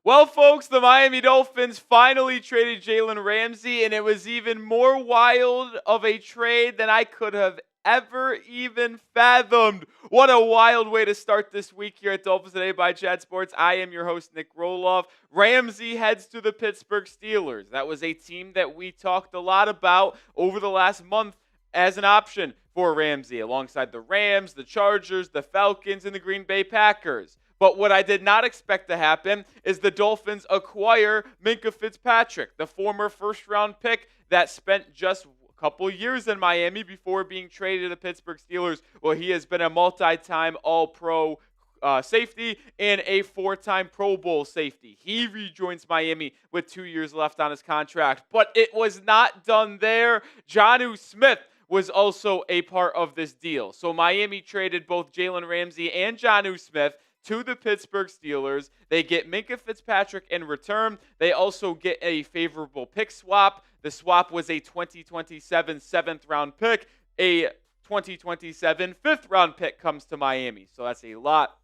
Well, folks, the Miami Dolphins finally traded Jalen Ramsey, and it was even more wild of a trade than I could have ever even fathomed. What a wild way to start this week here at Dolphins Today by Chat Sports. I am your host, Nic Rohloff. Ramsey heads to the Pittsburgh Steelers. That was a team that we talked a lot about over the last month as an option for Ramsey, alongside the Rams, the Chargers, the Falcons, and the Green Bay Packers. But what I did not expect to happen is the Dolphins acquire Minkah Fitzpatrick, the former first-round pick that spent just a couple years in Miami before being traded to the Pittsburgh Steelers. Well, he has been a multi-time All-Pro safety and a four-time Pro Bowl safety. He rejoins Miami with 2 years left on his contract. But it was not done there. Jonnu Smith was also a part of this deal. So Miami traded both Jalen Ramsey and Jonnu Smith to the Pittsburgh Steelers. They get Minkah Fitzpatrick in return. They also get a favorable pick swap. The swap was a 2027 7th-round pick. A 2027 5th-round pick comes to Miami. So that's a lot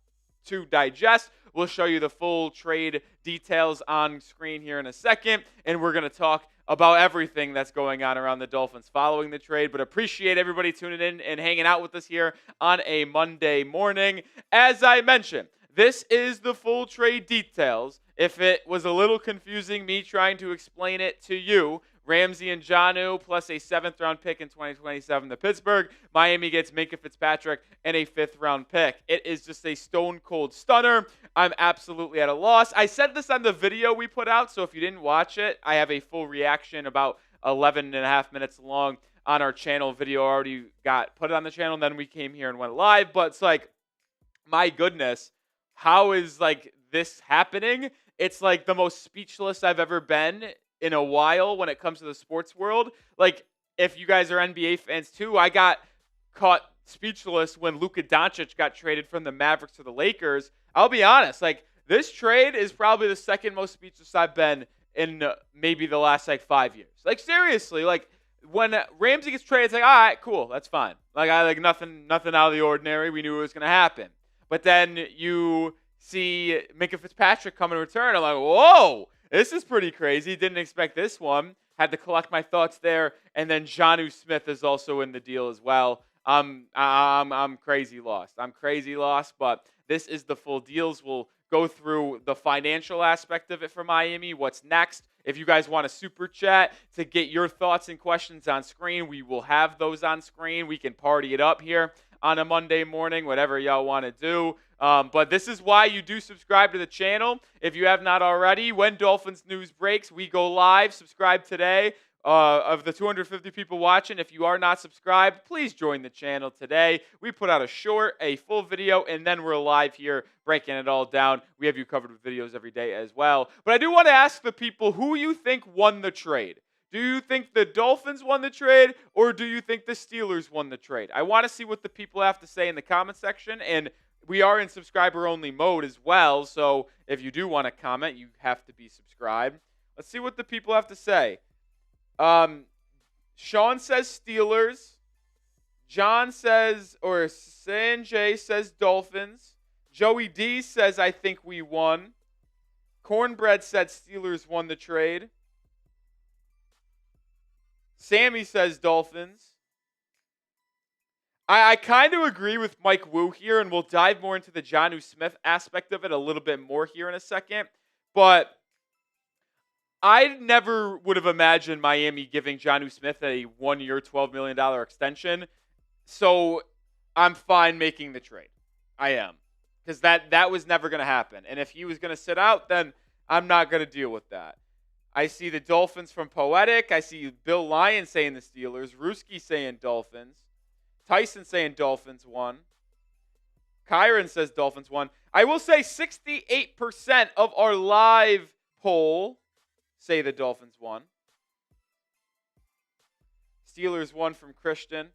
to digest. We'll show you the full trade details on screen here in a second, and we're going to talk about everything that's going on around the Dolphins following the trade. But appreciate everybody tuning in and hanging out with us here on a Monday morning. As I mentioned, this is the full trade details. If it was a little confusing, me trying to explain it to you, Ramsey and Jonnu plus a 7th-round pick in 2027 to Pittsburgh. Miami gets Minkah Fitzpatrick and a 5th-round pick. It is just a stone-cold stunner. I'm absolutely at a loss. I said this on the video we put out, so if you didn't watch it, I have a full reaction about 11 and a half minutes long on our channel. Video already got put on the channel, and then we came here and went live. But it's like, my goodness, how is this happening? It's like the most speechless I've ever been in a while when it comes to the sports world. Like, if you guys are NBA fans too, I got caught speechless when Luka Doncic got traded from the Mavericks to the Lakers. I'll be honest, this trade is probably the second most speechless I've been in maybe the last 5 years. Seriously, when Ramsey gets traded, it's all right, cool, that's fine. Nothing out of the ordinary. We knew it was going to happen. But then you see Minkah Fitzpatrick come in return. I'm like, whoa, this is pretty crazy. Didn't expect this one. Had to collect my thoughts there. And then Jonnu Smith is also in the deal as well. I'm crazy lost. I'm crazy lost, but this is the full deals. We'll go through the financial aspect of it for Miami. What's next? If you guys want a super chat to get your thoughts and questions on screen, we will have those on screen. We can party it up here on a Monday morning, whatever y'all want to do. But this is why you do subscribe to the channel. If you have not already, when Dolphins news breaks, we go live. Subscribe today. Of the 250 people watching, if you are not subscribed, please join the channel today. We put out a short, a full video, and then we're live here breaking it all down. We have you covered with videos every day as well. But I do want to ask the people who you think won the trade. Do you think the Dolphins won the trade, or do you think the Steelers won the trade? I want to see what the people have to say in the comment section, and we are in subscriber-only mode as well, so if you do want to comment, you have to be subscribed. Let's see what the people have to say. Sean says Steelers. John says, or Sanjay says Dolphins. Joey D says, I think we won. Cornbread said Steelers won the trade. Sammy says Dolphins. I kind of agree with Mike Wu here, and we'll dive more into the Jonnu Smith aspect of it a little bit more here in a second. But I never would have imagined Miami giving Jonnu Smith a 1-year, $12 million extension. So I'm fine making the trade. I am. Because that was never going to happen. And if he was going to sit out, then I'm not going to deal with that. I see the Dolphins from Poetic. I see Bill Lyon saying the Steelers. Ruski saying Dolphins. Tyson saying Dolphins won. Kyron says Dolphins won. I will say 68% of our live poll say the Dolphins won. Steelers won from Christian.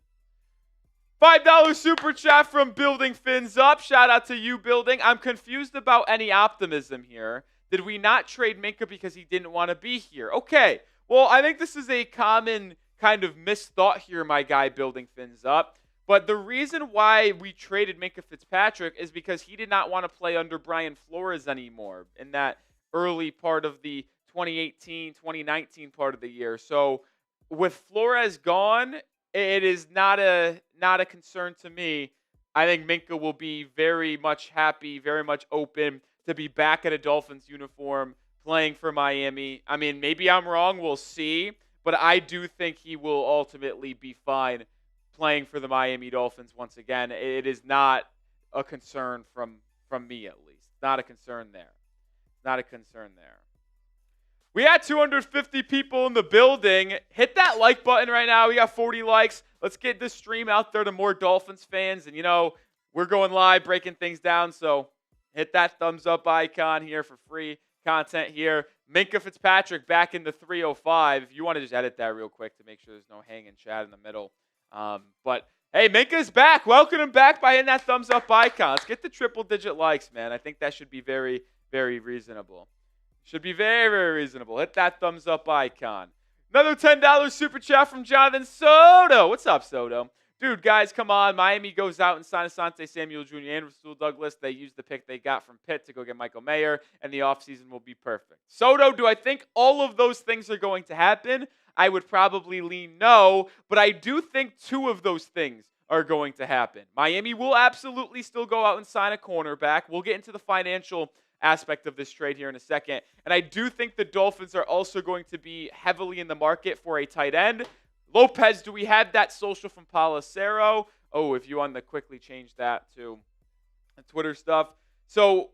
$5 super chat from Building Fins Up. Shout out to you, Building. I'm confused about any optimism here. Did we not trade Minkah because he didn't want to be here? Okay. Well, I think this is a common kind of misthought here, my guy, Building Fins Up. But the reason why we traded Minkah Fitzpatrick is because he did not want to play under Brian Flores anymore. And that early part of the 2018, 2019 part of the year. So with Flores gone, it is not a concern to me. I think Minkah will be very much happy, very much open to be back at a Dolphins uniform playing for Miami. I mean, maybe I'm wrong. We'll see. But I do think he will ultimately be fine playing for the Miami Dolphins once again. It is not a concern from me, at least. Not a concern there. Not a concern there. We had 250 people in the building. Hit that like button right now. We got 40 likes. Let's get this stream out there to more Dolphins fans. And, we're going live, breaking things down. So hit that thumbs up icon here for free content here. Minkah Fitzpatrick back in the 305. If you want to just edit that real quick to make sure there's no hanging chat in the middle. But, hey, Minkah's back. Welcome him back by hitting that thumbs up icon. Let's get the triple-digit likes, man. I think that should be very, very reasonable. Should be very, very reasonable. Hit that thumbs up icon. Another $10 super chat from Jonathan Soto. What's up, Soto? Dude, guys, come on. Miami goes out and signs Asante Samuel Jr. and Rasul Douglas. They use the pick they got from Pitt to go get Michael Mayer, and the offseason will be perfect. Soto, do I think all of those things are going to happen? I would probably lean no, but I do think two of those things are going to happen. Miami will absolutely still go out and sign a cornerback. We'll get into the financial aspect of this trade here in a second. And I do think the Dolphins are also going to be heavily in the market for a tight end. Lopez, do we have that social from Palacero? Oh, if you want to quickly change that to Twitter stuff. So,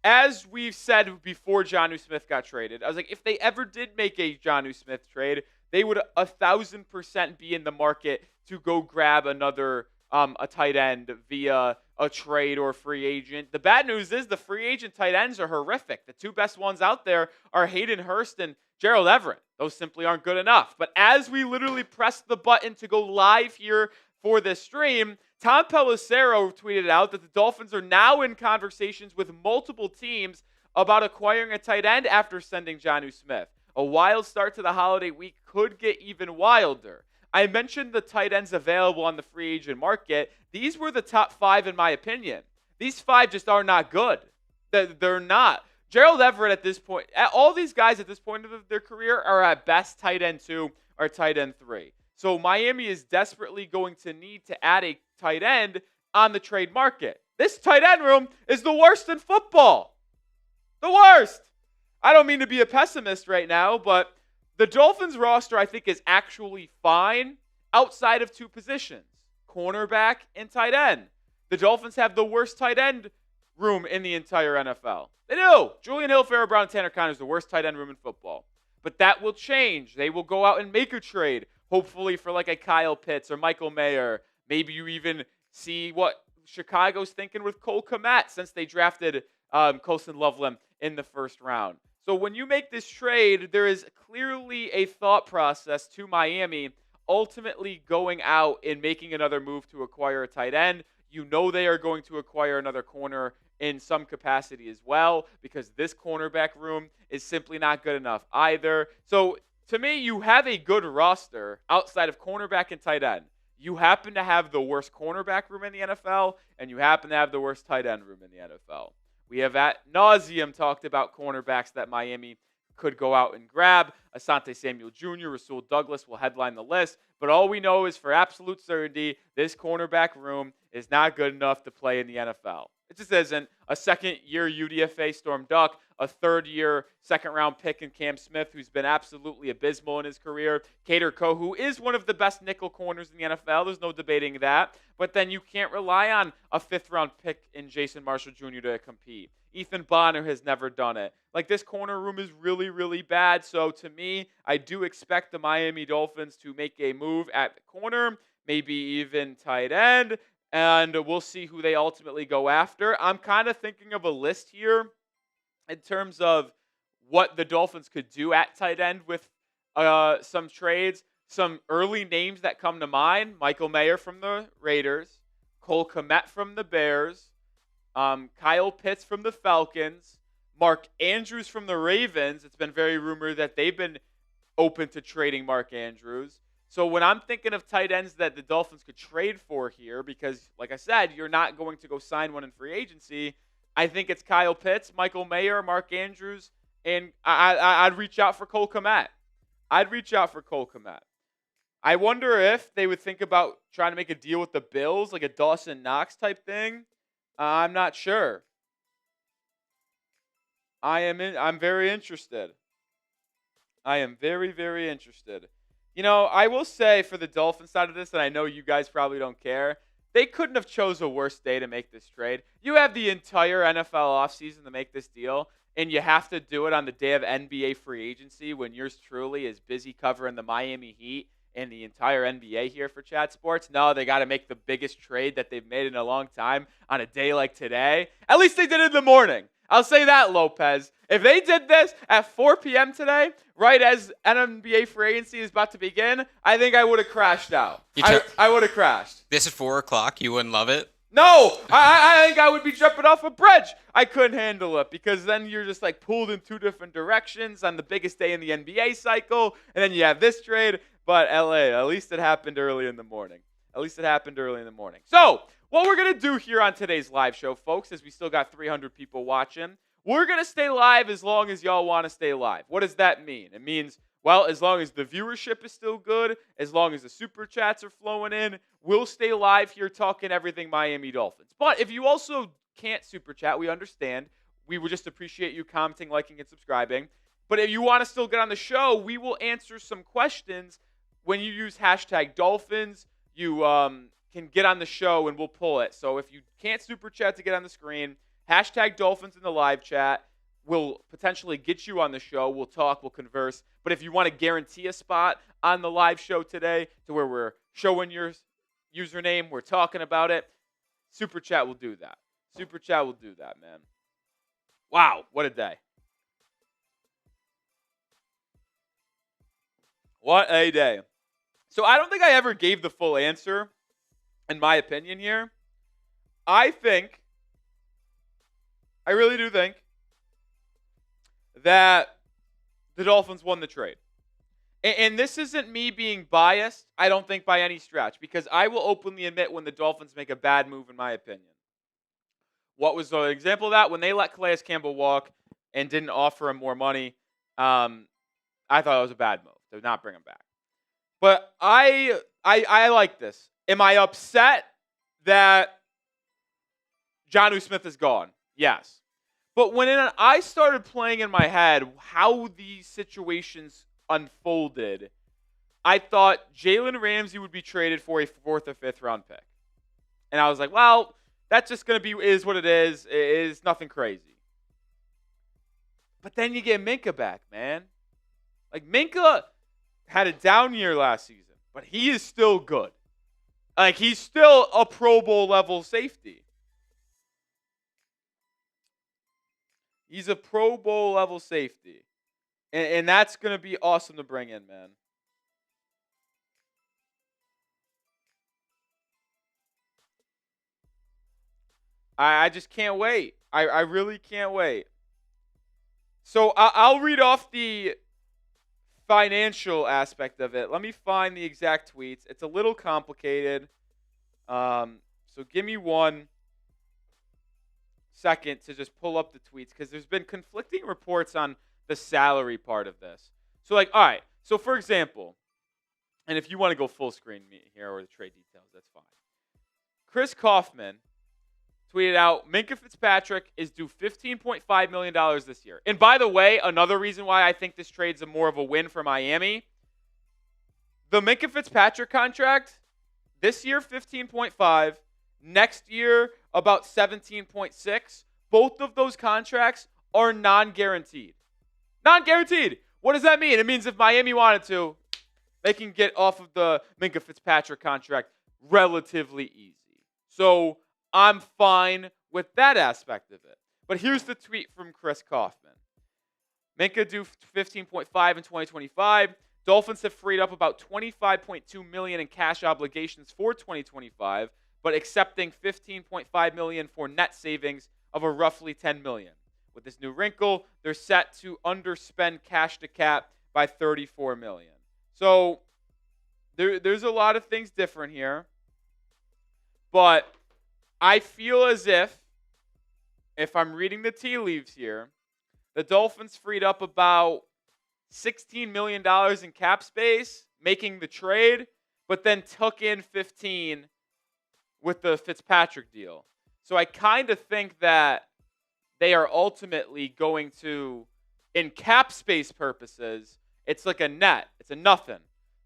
as we've said before Jonnu Smith got traded, I was like, if they ever did make a Jonnu Smith trade, they would 1,000% be in the market to go grab another a tight end via a trade or free agent. The bad news is the free agent tight ends are horrific. The two best ones out there are Hayden Hurst and Gerald Everett. Those simply aren't good enough. But as we literally press the button to go live here for this stream, Tom Pelissero tweeted out that the Dolphins are now in conversations with multiple teams about acquiring a tight end after sending Jonnu Smith. A wild start to the holiday week could get even wilder. I mentioned the tight ends available on the free agent market. These were the top 5 in my opinion. These 5 just are not good. They're not. Gerald Everett at this point, all these guys at this point of their career are at best tight end 2 or tight end 3. So Miami is desperately going to need to add a tight end on the trade market. This tight end room is the worst in football. The worst. I don't mean to be a pessimist right now, but the Dolphins roster, I think, is actually fine outside of 2 positions, cornerback and tight end. The Dolphins have the worst tight end room in the entire NFL. They do. Julian Hill, Farrah Brown, Tanner Conner is the worst tight end room in football. But that will change. They will go out and make a trade, hopefully for like a Kyle Pitts or Michael Mayer. Maybe you even see what Chicago's thinking with Cole Kmet since they drafted Colson Loveland in the first round. So when you make this trade, there is clearly a thought process to Miami ultimately going out and making another move to acquire a tight end. You know they are going to acquire another corner in some capacity as well because this cornerback room is simply not good enough either. So to me, you have a good roster outside of cornerback and tight end. You happen to have the worst cornerback room in the NFL, and you happen to have the worst tight end room in the NFL. We have ad nauseum talked about cornerbacks that Miami could go out and grab. Asante Samuel Jr., Rasul Douglas will headline the list. But all we know is for absolute certainty, this cornerback room is not good enough to play in the NFL. It just isn't. A second-year UDFA Storm Duck, a third-year second-round pick in Cam Smith, who's been absolutely abysmal in his career. Kader Koh, who is one of the best nickel corners in the NFL. There's no debating that. But then you can't rely on a fifth-round pick in Jason Marshall Jr. to compete. Ethan Bonner has never done it. Like, this corner room is really, really bad. So, to me, I do expect the Miami Dolphins to make a move at the corner, maybe even tight end. And we'll see who they ultimately go after. I'm kind of thinking of a list here in terms of what the Dolphins could do at tight end with some trades. Some early names that come to mind: Michael Mayer from the Raiders, Cole Kmet from the Bears, Kyle Pitts from the Falcons, Mark Andrews from the Ravens. It's been very rumored that they've been open to trading Mark Andrews. So when I'm thinking of tight ends that the Dolphins could trade for here, because like I said, you're not going to go sign one in free agency, I think it's Kyle Pitts, Michael Mayer, Mark Andrews, and I'd reach out for Cole Kmet. I'd reach out for Cole Kmet. I wonder if they would think about trying to make a deal with the Bills, like a Dawson Knox type thing. I'm not sure. I'm very interested. I am very, very interested. I will say for the Dolphins side of this, and I know you guys probably don't care, they couldn't have chose a worse day to make this trade. You have the entire NFL offseason to make this deal, and you have to do it on the day of NBA free agency when yours truly is busy covering the Miami Heat and the entire NBA here for Chat Sports. No, they got to make the biggest trade that they've made in a long time on a day like today. At least they did it in the morning. I'll say that, Lopez. If they did this at 4 p.m. today, right as NBA free agency is about to begin, I think I would have crashed out. I would have crashed. This at 4 o'clock, you wouldn't love it? No, I think I would be jumping off a bridge. I couldn't handle it because then you're just like pulled in two different directions on the biggest day in the NBA cycle, and then you have this trade. But LA, at least it happened early in the morning. So, what we're going to do here on today's live show, folks, is we still got 300 people watching. We're going to stay live as long as y'all want to stay live. What does that mean? It means, well, as long as the viewership is still good, as long as the super chats are flowing in, we'll stay live here talking everything Miami Dolphins. But if you also can't super chat, we understand. We would just appreciate you commenting, liking, and subscribing. But if you want to still get on the show, we will answer some questions when you use hashtag Dolphins. You can get on the show and we'll pull it. So if you can't super chat to get on the screen, hashtag Dolphins in the live chat. We'll potentially get you on the show. We'll talk. We'll converse. But if you want to guarantee a spot on the live show today to where we're showing your username, we're talking about it, super chat will do that. Super chat will do that, man. Wow, what a day. What a day. So I don't think I ever gave the full answer, in my opinion here. I really do think that the Dolphins won the trade. And this isn't me being biased, I don't think by any stretch, because I will openly admit when the Dolphins make a bad move, in my opinion. What was an example of that? When they let Calais Campbell walk and didn't offer him more money, I thought it was a bad move to not bring him back. But I like this. Am I upset that Jonnu Smith is gone? Yes. But when I started playing in my head how these situations unfolded, I thought Jalen Ramsey would be traded for a 4th or 5th round pick. And I was like, well, that's just going to be is what it is. It is nothing crazy. But then you get Minkah back, man. Like, Minkah had a down year last season, but he is still good. Like, he's still a Pro Bowl level safety. He's a Pro Bowl level safety. And that's going to be awesome to bring in, man. I just can't wait. I really can't wait. So I'll read off the financial aspect of it. Let me find the exact tweets. It's a little complicated. So give me 1 second to just pull up the tweets because there's been conflicting reports on the salary part of this. So, all right. So, for example, and if you want to go full screen me here or the trade details, that's fine. Chris Kaufman tweeted out, Minkah Fitzpatrick is due $15.5 million this year. And by the way, another reason why I think this trade's more of a win for Miami, the Minkah Fitzpatrick contract, this year 15.5, next year about 17.6. Both of those contracts are non-guaranteed. Non-guaranteed. What does that mean? It means if Miami wanted to, they can get off of the Minkah Fitzpatrick contract relatively easy. So I'm fine with that aspect of it. But here's the tweet from Chris Kaufman. Minkah due 15.5 in 2025. Dolphins have freed up about $25.2 million in cash obligations for 2025, but accepting $15.5 million for net savings of a roughly $10 million. With this new wrinkle, they're set to underspend cash to cap by $34 million. So there's a lot of things different here, but I feel as if, if I'm reading the tea leaves here, the Dolphins freed up about $16 million in cap space making the trade, but then took in 15 with the Fitzpatrick deal. So I kind of think that they are ultimately going to, in cap space purposes, it's like a net. It's a nothing.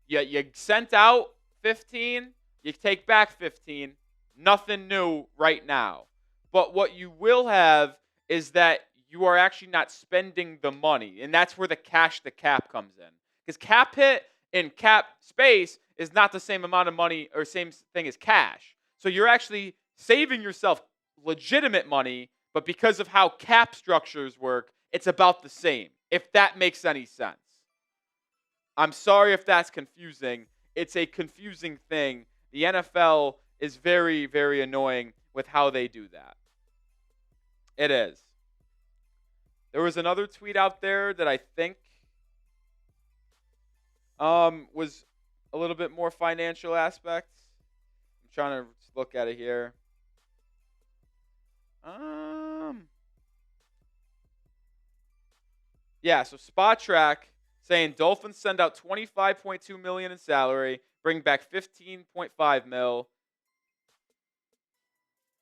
You sent out 15, you take back 15, nothing new right now. But what you will have is that you are actually not spending the money, and that's where the cash the cap comes in. Because cap hit in cap space is not the same amount of money or same thing as cash. So you're actually saving yourself legitimate money, but because of how cap structures work, it's about the same, if that makes any sense. I'm sorry if that's confusing. It's a confusing thing. The NFL is very, very annoying with how they do that. It is. There was another tweet out there that I think was a little bit more financial aspects. I'm trying to look at it here. Yeah, so Spot Track saying Dolphins send out $25.2 million in salary, bring back $15.5 million.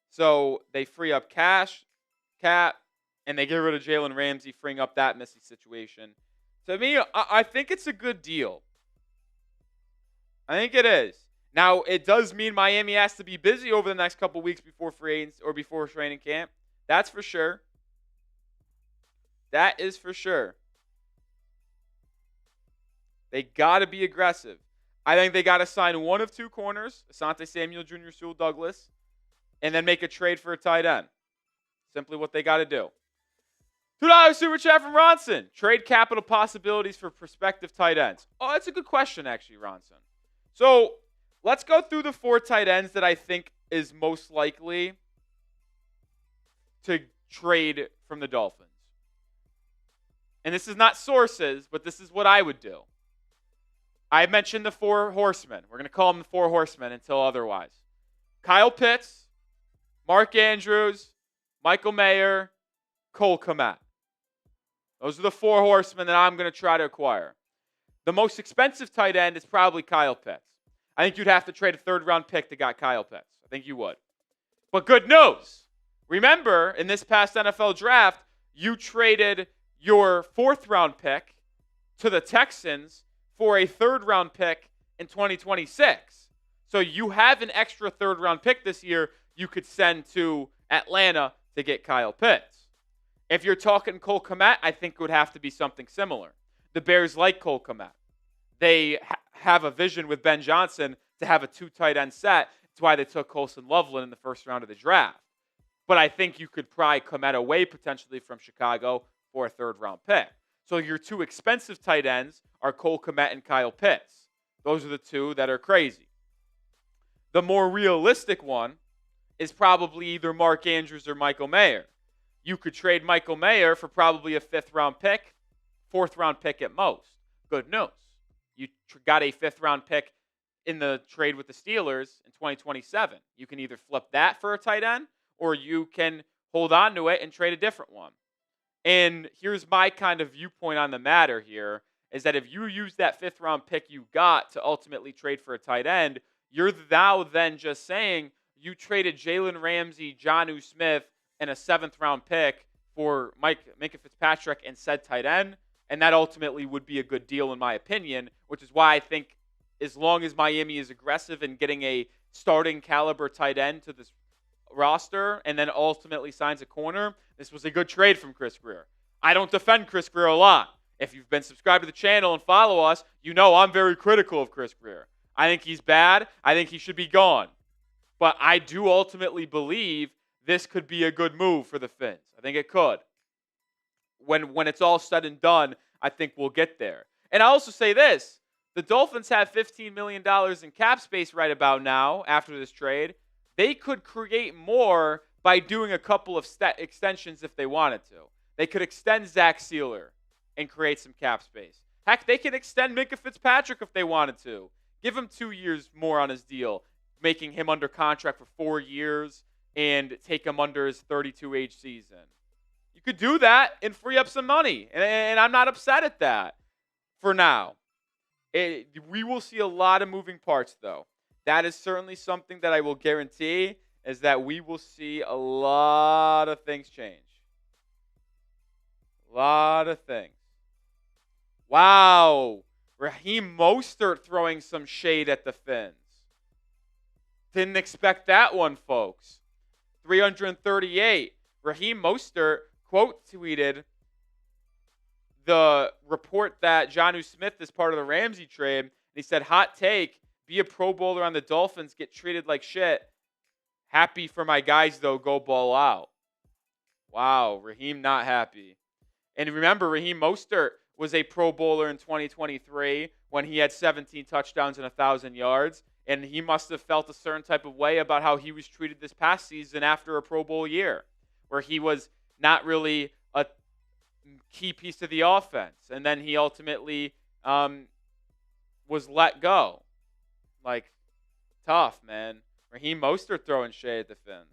So they free up cash, cap, and they get rid of Jalen Ramsey, freeing up that messy situation. To me, I think it's a good deal. I think it is. Now, it does mean Miami has to be busy over the next couple weeks before free agents or before training camp. That's for sure. That is for sure. They got to be aggressive. I think they got to sign one of two corners, Asante Samuel Jr., Sewell Douglas, and then make a trade for a tight end. Simply what they got to do. $2 super chat from Ronson. Trade capital possibilities for prospective tight ends. Oh, that's a good question, actually, Ronson. So let's go through the 4 tight ends that I think is most likely to trade from the Dolphins. And this is not sources, but this is what I would do. I mentioned the 4 horsemen. We're going to call them the 4 horsemen until otherwise. Kyle Pitts, Mark Andrews, Michael Mayer, Cole Kmet. Those are the 4 horsemen that I'm going to try to acquire. The most expensive tight end is probably Kyle Pitts. I think you'd have to trade a 3rd-round pick to get Kyle Pitts. I think you would. But good news. Remember, in this past NFL draft, you traded your 4th-round pick to the Texans for a 3rd-round pick in 2026. So you have an extra 3rd-round pick this year you could send to Atlanta to get Kyle Pitts. If you're talking Cole Kmet, I think it would have to be something similar. The Bears like Cole Kmet. They have a vision with Ben Johnson to have a 2 tight end set. That's why they took Colson Loveland in the 1st round of the draft. But I think you could pry Kmet away potentially from Chicago for a 3rd-round pick. So your 2 expensive tight ends are Cole Kmet and Kyle Pitts. Those are the 2 that are crazy. The more realistic one is probably either Mark Andrews or Michael Mayer. You could trade Michael Mayer for probably a 5th-round pick, 4th-round pick at most. Good news. You got a 5th-round pick in the trade with the Steelers in 2027. You can either flip that for a tight end or you can hold on to it and trade a different one. And here's my kind of viewpoint on the matter here is that if you use that 5th-round pick you got to ultimately trade for a tight end, you're now then just saying you traded Jalen Ramsey, Jonnu Smith, and a 7th-round pick for Minkah Fitzpatrick and said tight end, and that ultimately would be a good deal in my opinion, which is why I think as long as Miami is aggressive in getting a starting caliber tight end to this roster and then ultimately signs a corner, this was a good trade from Chris Grier. I don't defend Chris Grier a lot. If you've been subscribed to the channel and follow us, you know I'm very critical of Chris Grier. I think he's bad. I think he should be gone. But I do ultimately believe this could be a good move for the Fins. I think it could. When it's all said and done, I think we'll get there. And I also say this. The Dolphins have $15 million in cap space right about now after this trade. They could create more by doing a couple of extensions if they wanted to. They could extend Zach Sieler and create some cap space. Heck, they could extend Minkah Fitzpatrick if they wanted to. Give him 2 years more on his deal, making him under contract for 4 years and take him under his 32-age season. You could do that and free up some money, and I'm not upset at that for now. We will see a lot of moving parts, though. That is certainly something that I will guarantee, is that we will see a lot of things change. A lot of things. Wow. Raheem Mostert throwing some shade at the Fins. Didn't expect that one, folks. 338. Raheem Mostert quote tweeted the report that Jonnu Smith is part of the Ramsey trade. He said, hot take, be a Pro Bowler on the Dolphins, get treated like shit. Happy for my guys, though, go ball out. Wow, Raheem not happy. And remember, Raheem Mostert was a Pro Bowler in 2023 when he had 17 touchdowns and 1,000 yards. And he must have felt a certain type of way about how he was treated this past season after a Pro Bowl year, where he was not really a key piece of the offense. And then he ultimately was let go. Like, tough, man. Raheem Mostert throwing shade at the Fins.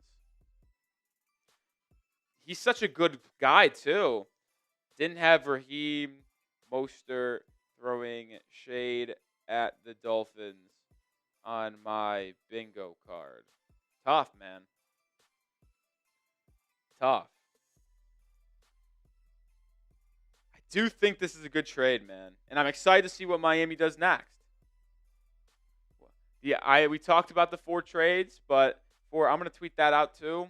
He's such a good guy, too. Didn't have Raheem Mostert throwing shade at the Dolphins on my bingo card. Tough, man. Tough. I do think this is a good trade, man. And I'm excited to see what Miami does next. Yeah, we talked about the 4 trades, but I'm going to tweet that out too.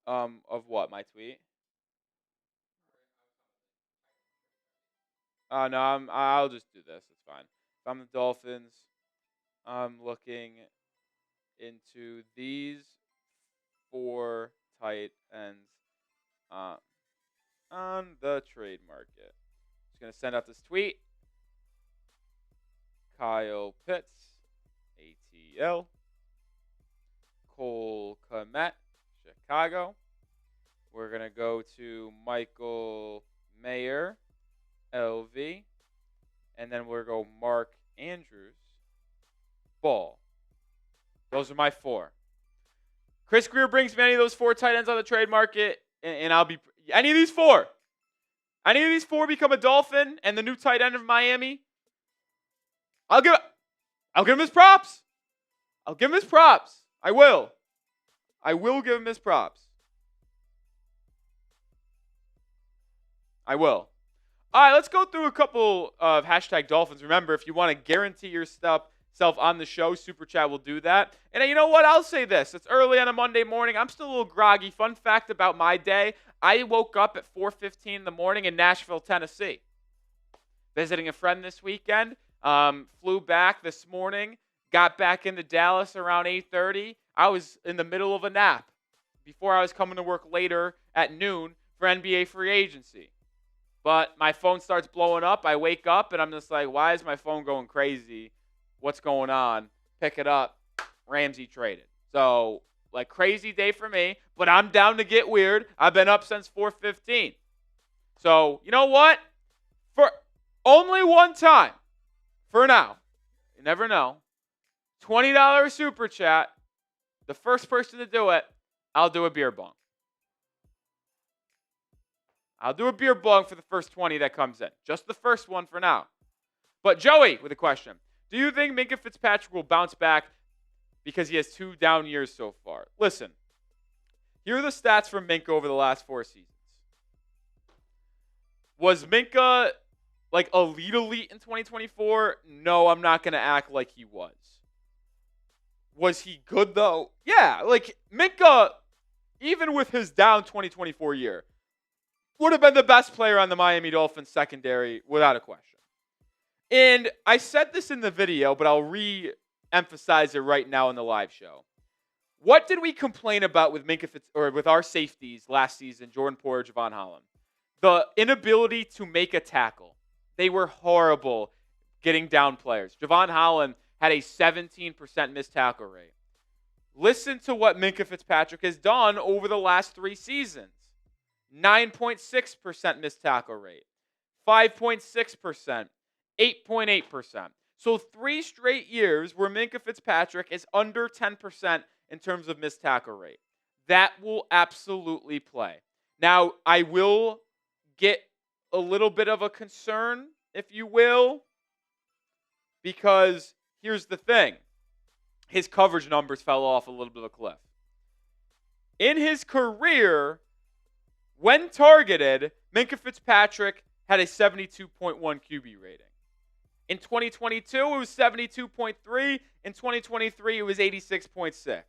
Of what? My tweet? No, I'll just do this. It's fine. If I'm the Dolphins, I'm looking into these 4 tight ends on the trade market. Just going to send out this tweet. Kyle Pitts, ATL. Cole Kmet, Chicago. We're going to go to Michael Mayer, LV. And then we're going to go Mark Andrews, Ball. Those are my 4. Chris Greer brings me any of those 4 tight ends on the trade market, and I'll be any of these 4. Any of these 4 become a Dolphin and the new tight end of Miami, I'll give him his props. I'll give him his props. I will give him his props. I will. All right, let's go through a couple of hashtag Dolphins. Remember, if you want to guarantee yourself on the show, Super Chat will do that. And you know what? I'll say this. It's early on a Monday morning. I'm still a little groggy. Fun fact about my day, I woke up at 4:15 in the morning in Nashville, Tennessee. Visiting a friend this weekend. Flew back this morning. Got back into Dallas around 8:30. I was in the middle of a nap before I was coming to work later at noon for NBA free agency. But my phone starts blowing up. I wake up, and I'm just like, why is my phone going crazy? What's going on? Pick it up. Ramsey traded. So, like, crazy day for me, but I'm down to get weird. I've been up since 4:15. So, you know what? For only one time, for now, you never know, $20 Super Chat, the first person to do it, I'll do a beer bong. I'll do a beer bong for the first 20 that comes in. Just the first one for now. But Joey with a question. Do you think Minkah Fitzpatrick will bounce back because he has 2 down years so far? Listen, here are the stats from Minkah over the last 4 seasons. Was Minkah like elite in 2024? No, I'm not going to act like he was. Was he good though? Yeah, like Minkah, even with his down 2024 year, would have been the best player on the Miami Dolphins secondary without a question. And I said this in the video, but I'll re-emphasize it right now in the live show. What did we complain about with with our safeties last season, Jordan Poyer, Javon Holland? The inability to make a tackle. They were horrible getting down players. Javon Holland had a 17% missed tackle rate. Listen to what Minkah Fitzpatrick has done over the last 3 seasons. 9.6% missed tackle rate, 5.6%, 8.8%. So 3 straight years where Minkah Fitzpatrick is under 10% in terms of missed tackle rate. That will absolutely play. Now, I will get a little bit of a concern, if you will, because here's the thing. His coverage numbers fell off a little bit of a cliff. In his career, when targeted, Minkah Fitzpatrick had a 72.1 QB rating. In 2022, it was 72.3. In 2023, it was 86.6.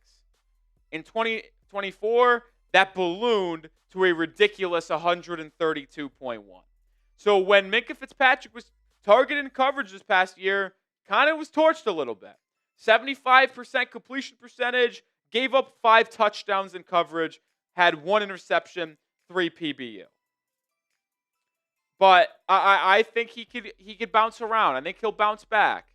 In 2024, that ballooned to a ridiculous 132.1. So when Minkah Fitzpatrick was targeted in coverage this past year, kind of was torched a little bit. 75% completion percentage, gave up 5 touchdowns in coverage, had 1 interception, 3 PBU. But I think he could bounce around. I think he'll bounce back.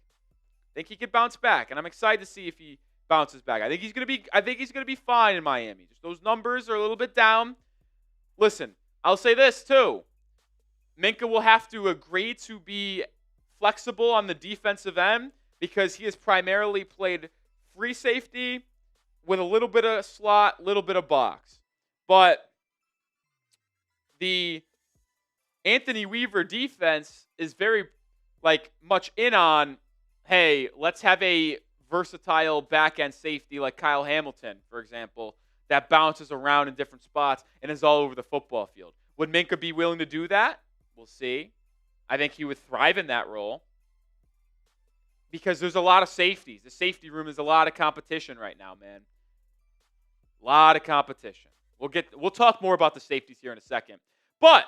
And I'm excited to see if he bounces back. I think he's gonna be fine in Miami. Just those numbers are a little bit down. Listen, I'll say this too. Minkah will have to agree to be flexible on the defensive end because he has primarily played free safety with a little bit of slot, little bit of box. But the Anthony Weaver defense is very much in on, hey, let's have a versatile back-end safety like Kyle Hamilton, for example, that bounces around in different spots and is all over the football field. Would Minkah be willing to do that? We'll see. I think he would thrive in that role because there's a lot of safeties. The safety room is a lot of competition right now, man. A lot of competition. We'll talk more about the safeties here in a second. But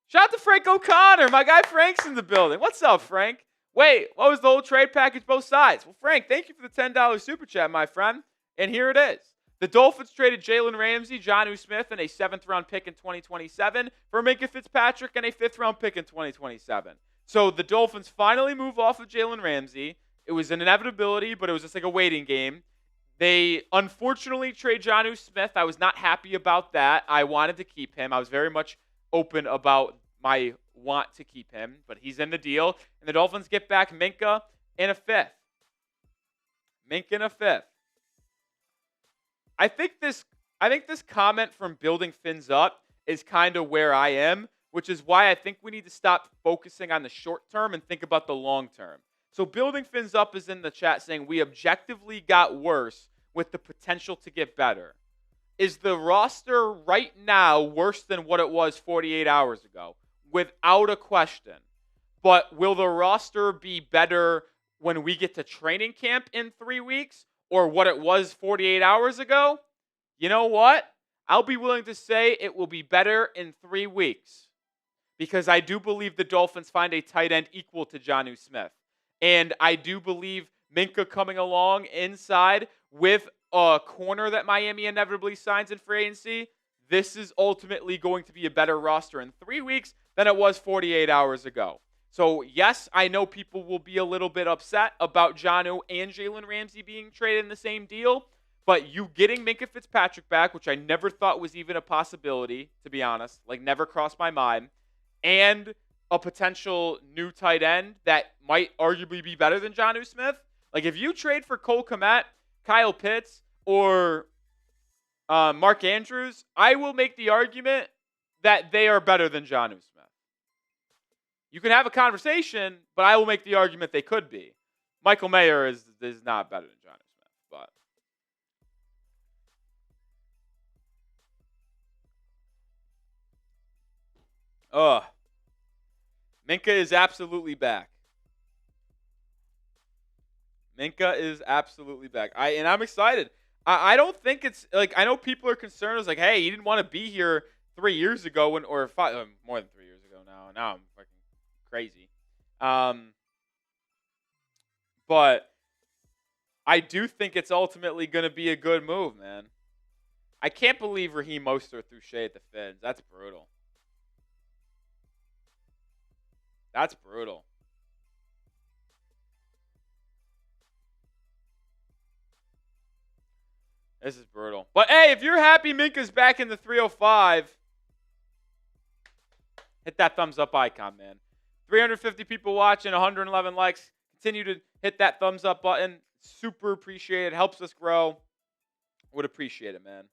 shout out to Frank O'Connor. My guy Frank's in the building. What's up, Frank? Wait, what was the whole trade package both sides? Well, Frank, thank you for the $10 super chat, my friend. And here it is. The Dolphins traded Jalen Ramsey, Jonnu Smith, and a 7th-round pick in 2027 for Minkah Fitzpatrick and a 5th-round pick in 2027. So the Dolphins finally move off of Jalen Ramsey. It was an inevitability, but it was just like a waiting game. They unfortunately trade Jonnu Smith. I was not happy about that. I wanted to keep him. I was very much open about my want to keep him, but he's in the deal. And the Dolphins get back Minkah in a 5th. I think this comment from Building Fins Up is kind of where I am, which is why I think we need to stop focusing on the short term and think about the long term. So Building Fins Up is in the chat saying we objectively got worse with the potential to get better. Is the roster right now worse than what it was 48 hours ago? Without a question. But will the roster be better when we get to training camp in 3 weeks or what it was 48 hours ago? You know what? I'll be willing to say it will be better in 3 weeks because I do believe the Dolphins find a tight end equal to Jonnu Smith. And I do believe Minkah coming along inside with a corner that Miami inevitably signs in free agency, this is ultimately going to be a better roster in 3 weeks than it was 48 hours ago. So, yes, I know people will be a little bit upset about Jonnu and Jalen Ramsey being traded in the same deal, but you getting Minkah Fitzpatrick back, which I never thought was even a possibility, to be honest, never crossed my mind, and a potential new tight end that might arguably be better than Jonnu Smith. If you trade for Cole Kmet, Kyle Pitts, or Mark Andrews, I will make the argument that they are better than Jonnu Smith. You can have a conversation, but I will make the argument they could be. Michael Mayer is not better than Jonnu Smith, but Minkah is absolutely back. I'm excited. I don't think it's I know people are concerned. It's hey, you didn't want to be here 3 years ago or more than 3 years ago now. Now I'm fucking crazy. But I do think it's ultimately going to be a good move, man. I can't believe Raheem Mostert threw shade at the Fins. That's brutal. This is brutal. But hey, if you're happy Minkah's back in the 305, hit that thumbs up icon, man. 350 people watching, 111 likes. Continue to hit that thumbs up button. Super appreciate it. Helps us grow. Would appreciate it, man.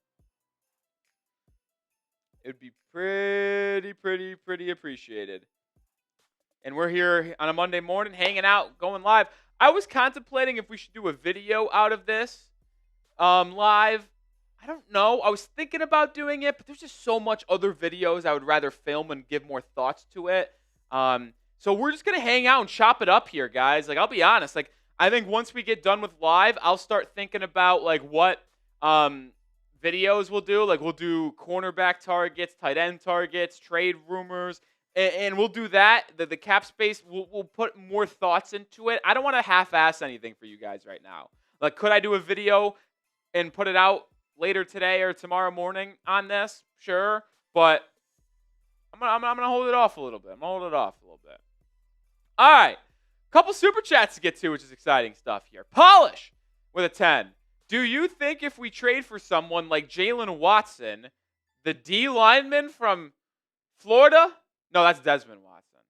It would be pretty appreciated. And we're here on a Monday morning, hanging out, going live. I was contemplating if we should do a video out of this live. I don't know. I was thinking about doing it, but there's just so much other videos I would rather film and give more thoughts to it. So we're just going to hang out and chop it up here, guys. Like, I'll be honest. Like, I think once we get done with live, I'll start thinking about, like, what videos we'll do. Like, we'll do cornerback targets, tight end targets, trade rumors. And we'll do that. The cap space, we'll put more thoughts into it. I don't want to half-ass anything for you guys right now. Like, could I do a video and put it out later today or tomorrow morning on this? Sure. But I'm gonna hold it off a little bit. All right. Couple super chats to get to, which is exciting stuff here. Polish with a 10. Do you think if we trade for someone like Jalen Watson, the D lineman from Florida? No, that's Desmond Watson.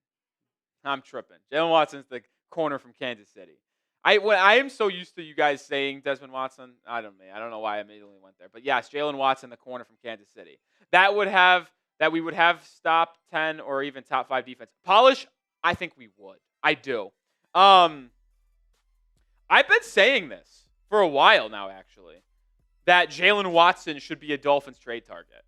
I'm tripping. Jalen Watson's the corner from Kansas City. I am so used to you guys saying Desmond Watson. I don't know why I immediately went there. But yes, Jalen Watson, the corner from Kansas City. That we would have top 10 or even top 5 defense. Polish, I think we would. I do. I've been saying this for a while now, actually, that Jalen Watson should be a Dolphins trade target.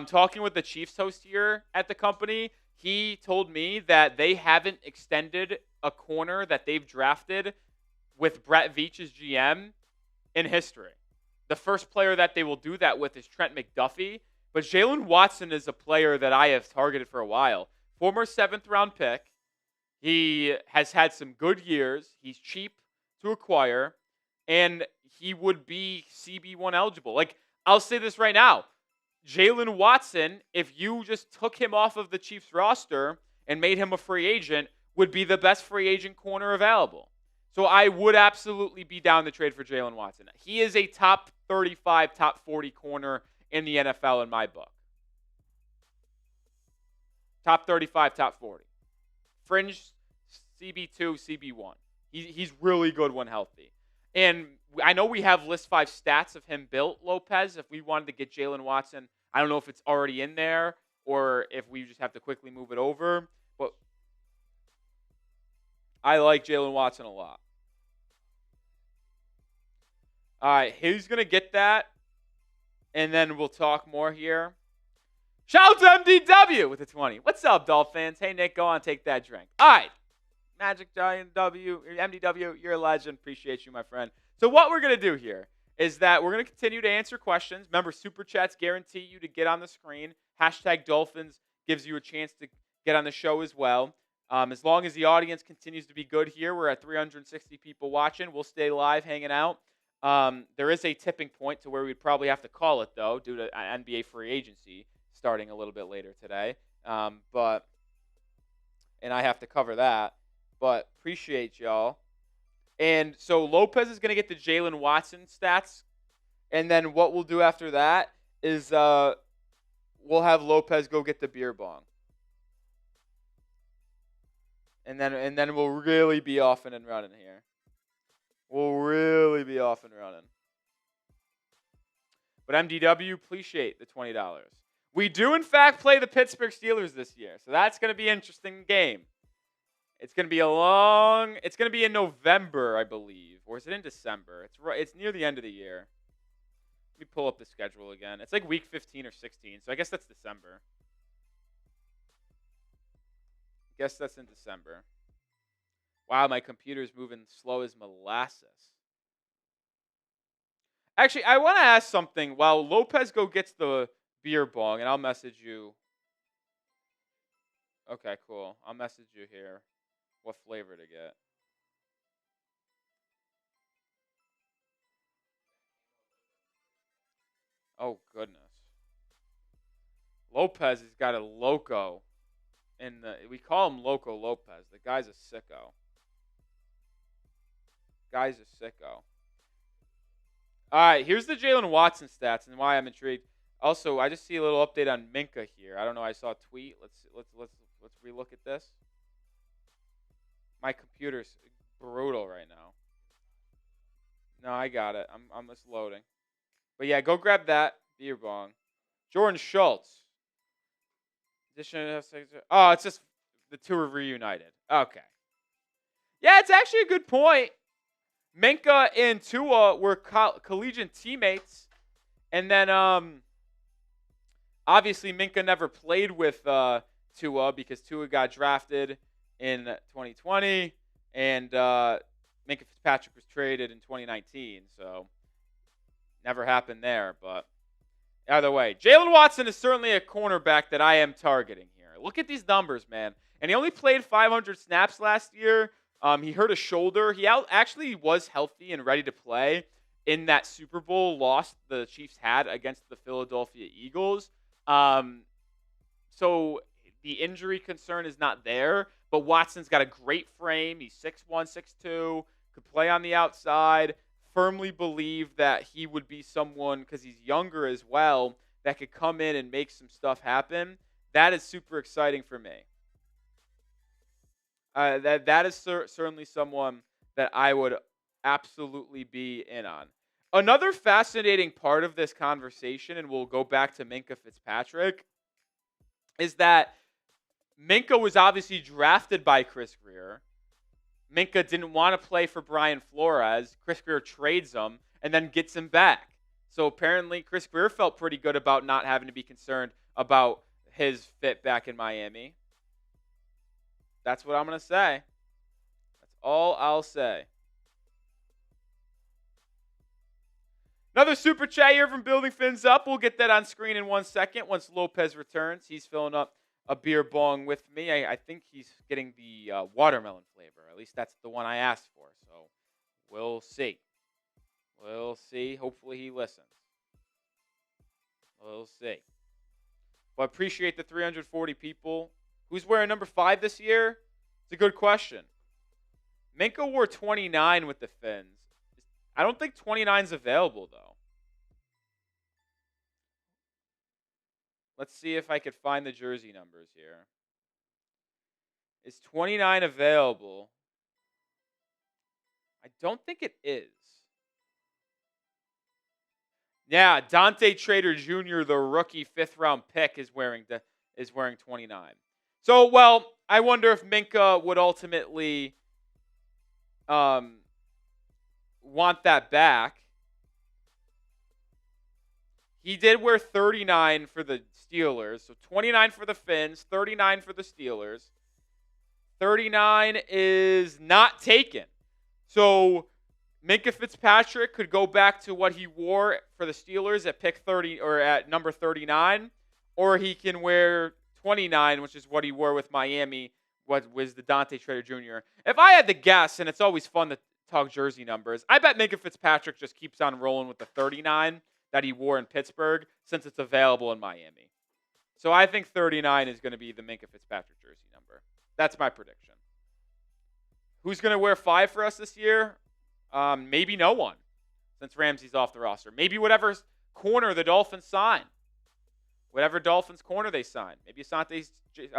Talking with the Chiefs host here at the company, he told me that they haven't extended a corner that they've drafted with Brett Veach's GM in history. The first player that they will do that with is Trent McDuffie, but Jalen Watson is a player that I have targeted for a while. Former 7th-round pick. He has had some good years. He's cheap to acquire, and he would be CB1 eligible. Like, I'll say this right now. Jalen Watson, if you just took him off of the Chiefs roster and made him a free agent, would be the best free agent corner available. So I would absolutely be down to trade for Jalen Watson. He is a top 35, top 40 corner in the NFL in my book. Top 35, top 40. Fringe CB2, CB1. He's really good when healthy. And I know we have list 5 stats of him built, Lopez. If we wanted to get Jalen Watson, I don't know if it's already in there or if we just have to quickly move it over. But I like Jalen Watson a lot. All right, he's going to get that. And then we'll talk more here. Shout out to MDW with a 20. What's up, Dolphins? Hey, Nick, go on, take that drink. All right. Magic Giant MDW, you're a legend. Appreciate you, my friend. So what we're going to do here is that we're going to continue to answer questions. Remember, Super Chats guarantee you to get on the screen. Hashtag Dolphins gives you a chance to get on the show as well. As long as the audience continues to be good here, we're at 360 people watching. We'll stay live, hanging out. There is a tipping point to where we'd probably have to call it, though, due to NBA free agency starting a little bit later today. And I have to cover that. But appreciate y'all. And so Lopez is going to get the Jalen Watson stats. And then what we'll do after that is we'll have Lopez go get the beer bong. And then we'll really be off and running here. We'll really be off and running. But MDW, appreciate the $20. We do, in fact, play the Pittsburgh Steelers this year. So that's going to be an interesting game. It's going to be it's going to be in November, I believe. Or is it in December? It's near the end of the year. Let me pull up the schedule again. It's like week 15 or 16. So I guess that's December. I guess that's in December. Wow, my computer's moving slow as molasses. Actually, I want to ask something while Lopez gets the beer bong, and I'll message you. Okay, cool. I'll message you here what flavor to get. Oh, goodness. Lopez has got a loco. We call him Loco Lopez. The guy's a sicko. Guy's a sicko. All right, here's the Jalen Watson stats and why I'm intrigued. Also, I just see a little update on Minkah here. I don't know. I saw a tweet. Let's relook at this. My computer's brutal right now. No, I got it. I'm just loading. But yeah, go grab that beer bong. Jordan Schultz. Oh, it's just the two are reunited. Okay. Yeah, it's actually a good point. Minkah and Tua were collegiate teammates, and then obviously Minkah never played with Tua because Tua got drafted in 2020, and Minkah Fitzpatrick was traded in 2019, so never happened there. But either way, Jalen Watson is certainly a cornerback that I am targeting here. Look at these numbers, man. And he only played 500 snaps last year. He hurt a shoulder. He actually was healthy and ready to play in that Super Bowl loss the Chiefs had against the Philadelphia Eagles. So the injury concern is not there. But Watson's got a great frame. He's 6'1", 6'2", could play on the outside. Firmly believe that he would be someone, because he's younger as well, that could come in and make some stuff happen. That is super exciting for me. That is certainly someone that I would absolutely be in on. Another fascinating part of this conversation, and we'll go back to Minkah Fitzpatrick, is that Minkah was obviously drafted by Chris Grier. Minkah didn't want to play for Brian Flores. Chris Grier trades him and then gets him back. So apparently Chris Grier felt pretty good about not having to be concerned about his fit back in Miami. That's what I'm going to say. That's all I'll say. Another super chat here from Building Fins Up. We'll get that on screen in 1 second once Lopez returns. He's filling up a beer bong with me. I think he's getting the watermelon flavor. At least that's the one I asked for. So we'll see. We'll see. Hopefully he listens. We'll see. But appreciate the 340 people. Who's wearing number 5 this year? It's a good question. Minkah wore 29 with the Fins. I don't think 29 is available, though. Let's see if I could find the jersey numbers here. Is 29 available? I don't think it is. Yeah, Dante Trader Jr., the rookie 5th-round pick, is wearing 29. So, well, I wonder if Minkah would ultimately want that back. He did wear 39 for the Steelers. So 29 for the Fins, 39 for the Steelers. 39 is not taken. So Minkah Fitzpatrick could go back to what he wore for the Steelers at pick 30 or at number 39, or he can wear 29, which is what he wore with Miami, what was the Dante Trader Jr. If I had to guess, and it's always fun to talk jersey numbers, I bet Minkah Fitzpatrick just keeps on rolling with the 39 that he wore in Pittsburgh since it's available in Miami. So I think 39 is going to be the Minkah Fitzpatrick jersey number. That's my prediction. Who's going to wear 5 for us this year? Maybe no one, since Ramsey's off the roster. Maybe whatever corner the Dolphins sign. Whatever Dolphins corner they sign. Maybe Asante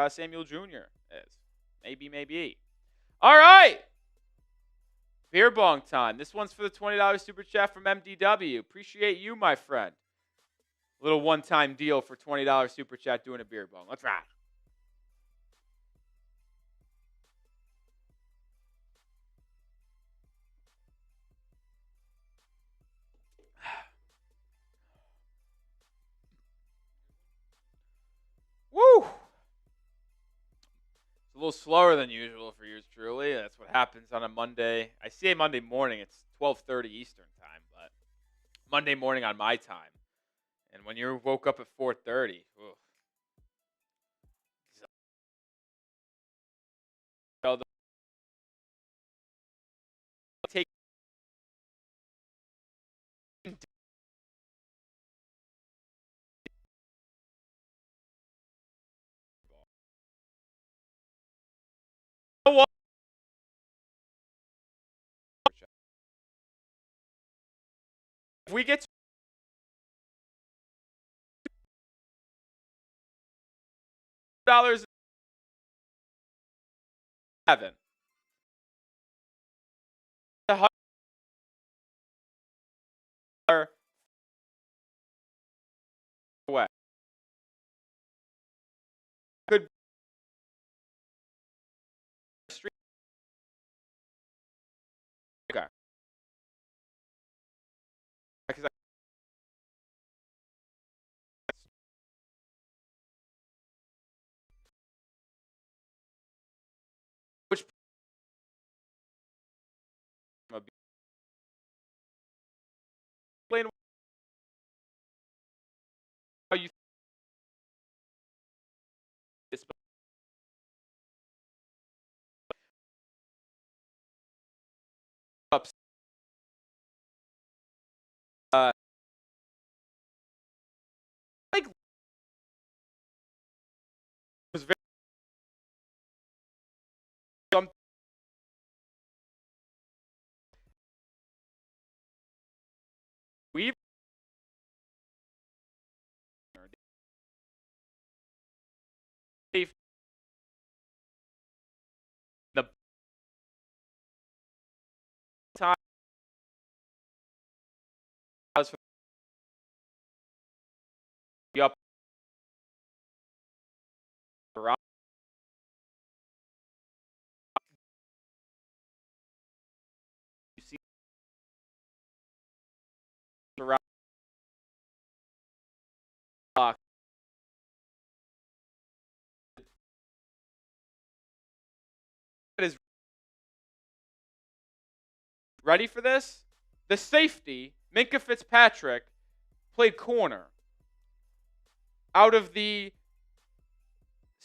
Samuel Jr. is. Maybe. All right. Beer bong time. This one's for the $20 super chat from MDW. Appreciate you, my friend. Little one-time deal for $20 super chat doing a beer bong. Let's ride. Woo! It's a little slower than usual for yours truly. That's what happens on a Monday. I say Monday morning. It's 12:30 Eastern time, but Monday morning on my time. And when you woke up at 4:30, take if we get $7 Away. Good streak. Okay. Because which explain how you this ups. Like was very some we've the time was for the up around. You see around is ready for this? The safety, Minkah Fitzpatrick, played corner. Out of the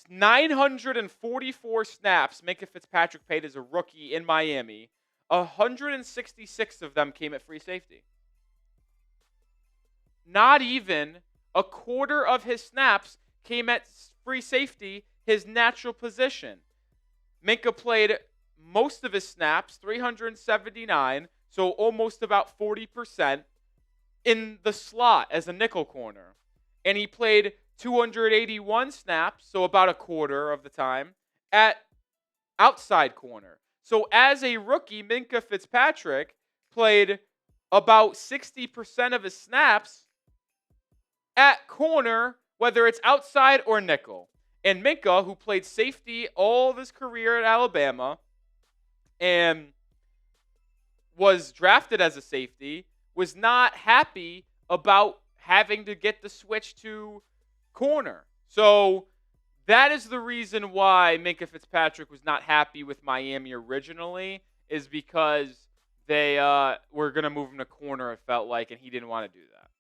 944 snaps Minkah Fitzpatrick played as a rookie in Miami, 166 of them came at free safety. Not even a quarter of his snaps came at free safety, his natural position. Minkah played most of his snaps, 379, so almost about 40%, in the slot as a nickel corner. And he played 281 snaps, so about a quarter of the time, at outside corner. So as a rookie, Minkah Fitzpatrick played about 60% of his snaps at corner, whether it's outside or nickel. And Minkah, who played safety all of his career at Alabama and was drafted as a safety, was not happy about having to get the switch to corner. So that is the reason why Minkah Fitzpatrick was not happy with Miami originally, is because they were going to move him to corner, it felt like, and he didn't want to do that.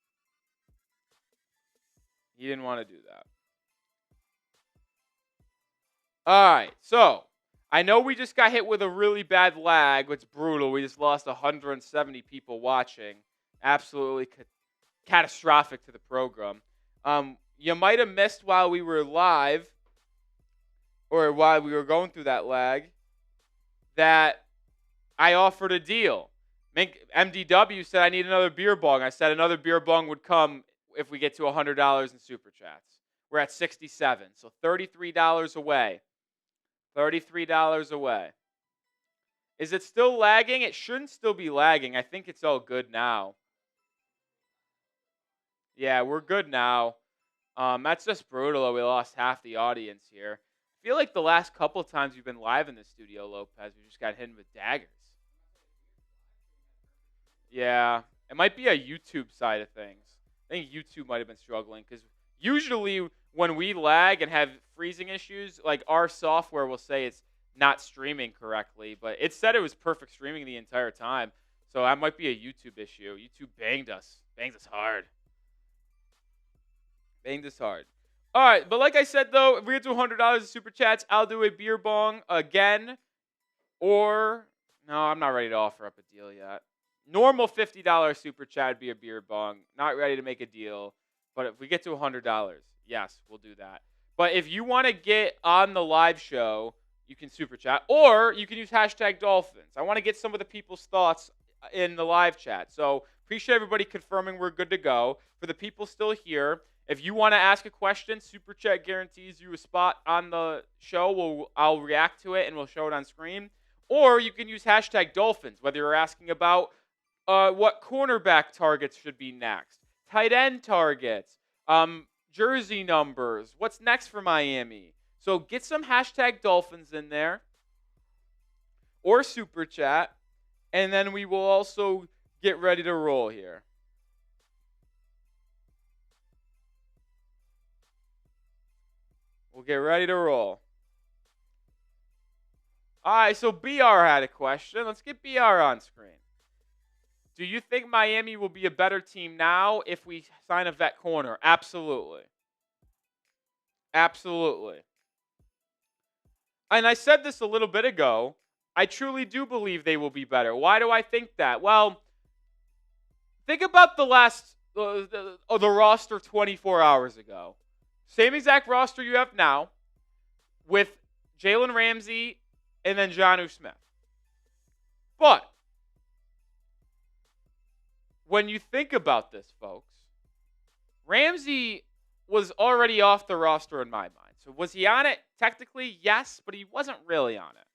He didn't want to do that. All right, so I know we just got hit with a really bad lag. It's brutal. We just lost 170 people watching. Absolutely catastrophic to the program. You might have missed while we were live or while we were going through that lag that I offered a deal. MDW said I need another beer bong. I said another beer bong would come if we get to $100 in Super Chats. We're at 67, so $33 away. $33 away. Is it still lagging? It shouldn't still be lagging. I think it's all good now. Yeah, we're good now. That's just brutal. We lost half the audience here. I feel like the last couple of times we've been live in the studio, Lopez, we just got hit with daggers. Yeah, it might be a YouTube side of things. I think YouTube might have been struggling because usually when we lag and have freezing issues, like our software will say it's not streaming correctly, but it said it was perfect streaming the entire time. So that might be a YouTube issue. YouTube banged us hard. Banged us hard. All right, but like I said, though, if we get to $100 in Super Chats, I'll do a beer bong again. Or, no, I'm not ready to offer up a deal yet. Normal $50 Super Chat would be a beer bong. Not ready to make a deal. But if we get to $100, yes, we'll do that. But if you want to get on the live show, you can Super Chat. Or you can use hashtag Dolphins. I want to get some of the people's thoughts in the live chat. So appreciate everybody confirming we're good to go. For the people still here, if you want to ask a question, Super Chat guarantees you a spot on the show. I'll react to it and we'll show it on screen. Or you can use hashtag Dolphins, whether you're asking about what cornerback targets should be next, tight end targets, Jersey numbers. What's next for Miami? So get some hashtag Dolphins in there or super chat, and then we will also get ready to roll here. We'll get ready to roll. All right, so BR had a question. Let's get BR on screen. Do you think Miami will be a better team now if we sign a vet corner? Absolutely. Absolutely. And I said this a little bit ago. I truly do believe they will be better. Why do I think that? Well, think about the roster 24 hours ago. Same exact roster you have now with Jalen Ramsey and then Jonnu Smith. But when you think about this, folks, Ramsey was already off the roster in my mind. So was he on it? Technically, yes, but he wasn't really on it.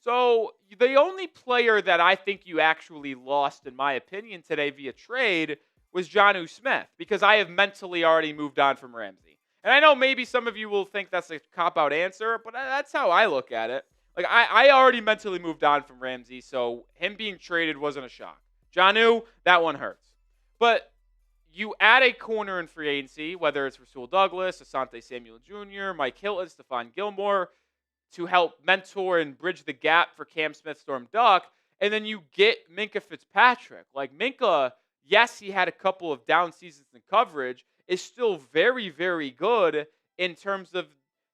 So the only player that I think you actually lost, in my opinion, today via trade was Jonnu Smith, because I have mentally already moved on from Ramsey. And I know maybe some of you will think that's a cop-out answer, but that's how I look at it. Like, I already mentally moved on from Ramsey, so him being traded wasn't a shock. Jonnu, that one hurts. But you add a corner in free agency, whether it's Rasul Douglas, Asante Samuel Jr., Mike Hilton, Stephon Gilmore, to help mentor and bridge the gap for Cam Smith, Storm Duck, and then you get Minkah Fitzpatrick. Like, Minkah, yes, he had a couple of down seasons in coverage, is still very, very good in terms of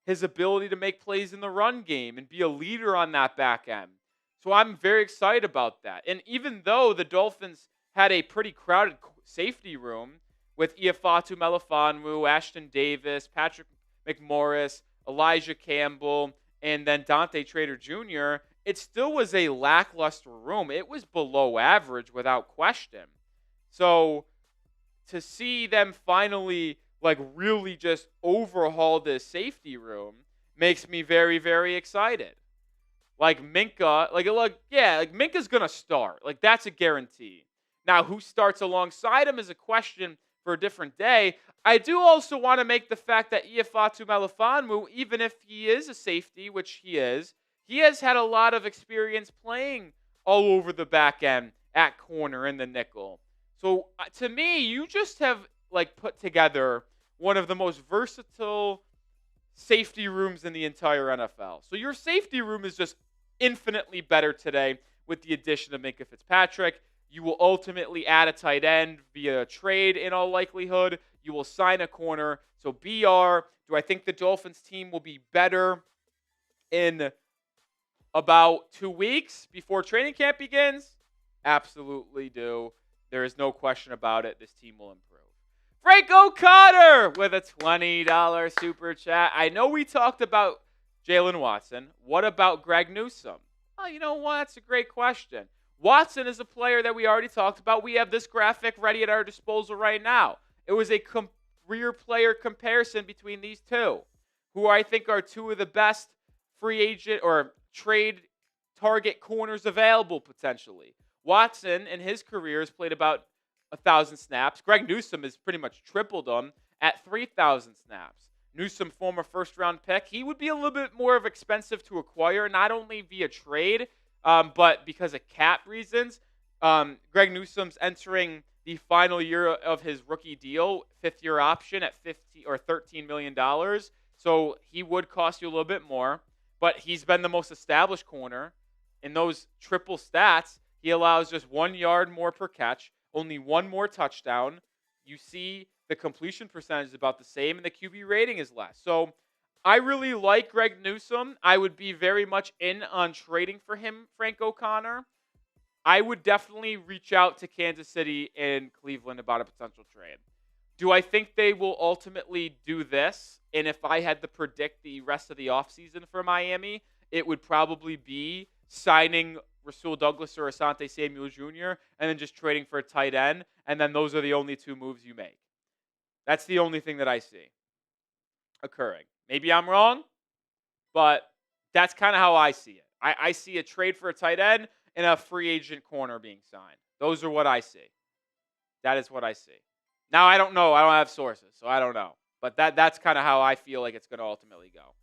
his ability to make plays in the run game and be a leader on that back end. So I'm very excited about that. And even though the Dolphins had a pretty crowded safety room with Iafatu Melifonwu, Ashton Davis, Patrick McMorris, Elijah Campbell, and then Dante Trader Jr., it still was a lackluster room. It was below average without question. So to see them finally really just overhaul this safety room makes me very, very excited. Minkah, Minkah's going to start. That's a guarantee. Now, who starts alongside him is a question for a different day. I do also want to make the fact that Iafatu Melifonwu, even if he is a safety, which he has had a lot of experience playing all over the back end at corner in the nickel. So to me, you just have put together one of the most versatile safety rooms in the entire NFL. So your safety room is just infinitely better today with the addition of Minkah Fitzpatrick. You will ultimately add a tight end via trade in all likelihood. You will sign a corner. So BR, do I think the Dolphins team will be better in about 2 weeks before training camp begins? Absolutely do. There is no question about it. This team will improve. Frank O'Connor with a $20 super chat. I know we talked about Jalen Watson. What about Greg Newsome? Oh, you know what? That's a great question. Watson is a player that we already talked about. We have this graphic ready at our disposal right now. It was a career player comparison between these two, who I think are two of the best free agent or trade target corners available potentially. Watson, in his career, has played about 1,000 snaps. Greg Newsome has pretty much tripled them at 3,000 snaps. Newsome, former first-round pick, he would be a little bit more of expensive to acquire, not only via trade, but because of cap reasons. Greg Newsome's entering the final year of his rookie deal, fifth-year option at $13 million. So he would cost you a little bit more, but he's been the most established corner. In those triple stats, he allows just 1 yard more per catch, only one more touchdown. You see the completion percentage is about the same, and the QB rating is less. So I really like Greg Newsome. I would be very much in on trading for him, Frank O'Connor. I would definitely reach out to Kansas City and Cleveland about a potential trade. Do I think they will ultimately do this? And if I had to predict the rest of the offseason for Miami, it would probably be signing Rasul Douglas or Asante Samuel Jr. and then just trading for a tight end. And then those are the only two moves you make. That's the only thing that I see occurring. Maybe I'm wrong, but that's kind of how I see it. I see a trade for a tight end and a free agent corner being signed. Those are what I see. That is what I see. Now, I don't know. I don't have sources, so I don't know. But that's kind of how I feel like it's going to ultimately go.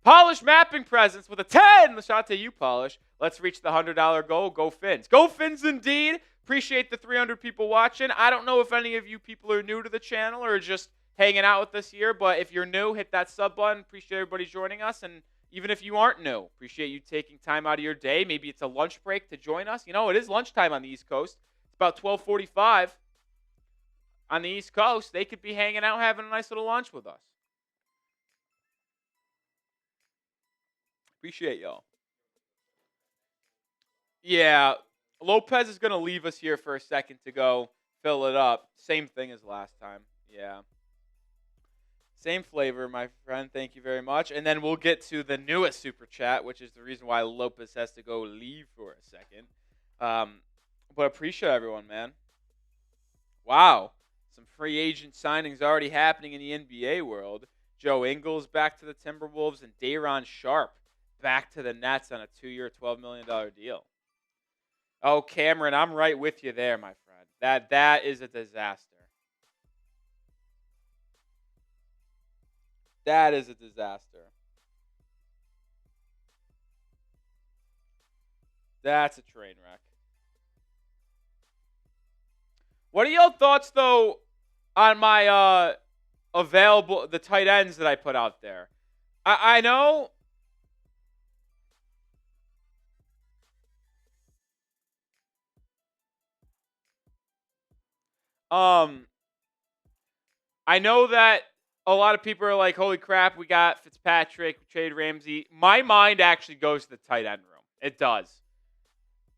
Polish mapping presents with a 10. Shout out to you, Polish. Let's reach the $100 goal. Go Fins. Go Fins indeed. Appreciate the 300 people watching. I don't know if any of you people are new to the channel or just hanging out with us here, but if you're new, hit that sub button. Appreciate everybody joining us. And even if you aren't new, appreciate you taking time out of your day. Maybe it's a lunch break to join us. You know, it is lunchtime on the East Coast. It's about 12:45 on the East Coast. They could be hanging out, having a nice little lunch with us. Appreciate y'all. Yeah, Lopez is going to leave us here for a second to go fill it up. Same thing as last time. Yeah. Same flavor, my friend. Thank you very much. And then we'll get to the newest super chat, which is the reason why Lopez has to go leave for a second. But appreciate everyone, man. Wow. Some free agent signings already happening in the NBA world. Joe Ingles back to the Timberwolves and Day'Ron Sharpe back to the Nets on a 2-year, $12 million deal. Oh, Cameron, I'm right with you there, my friend. That is a disaster. That is a disaster. That's a train wreck. What are y'all thoughts, though, on my the tight ends that I put out there? I know... I know that a lot of people are like, holy crap, we got Fitzpatrick, we traded Ramsey. My mind actually goes to the tight end room. It does.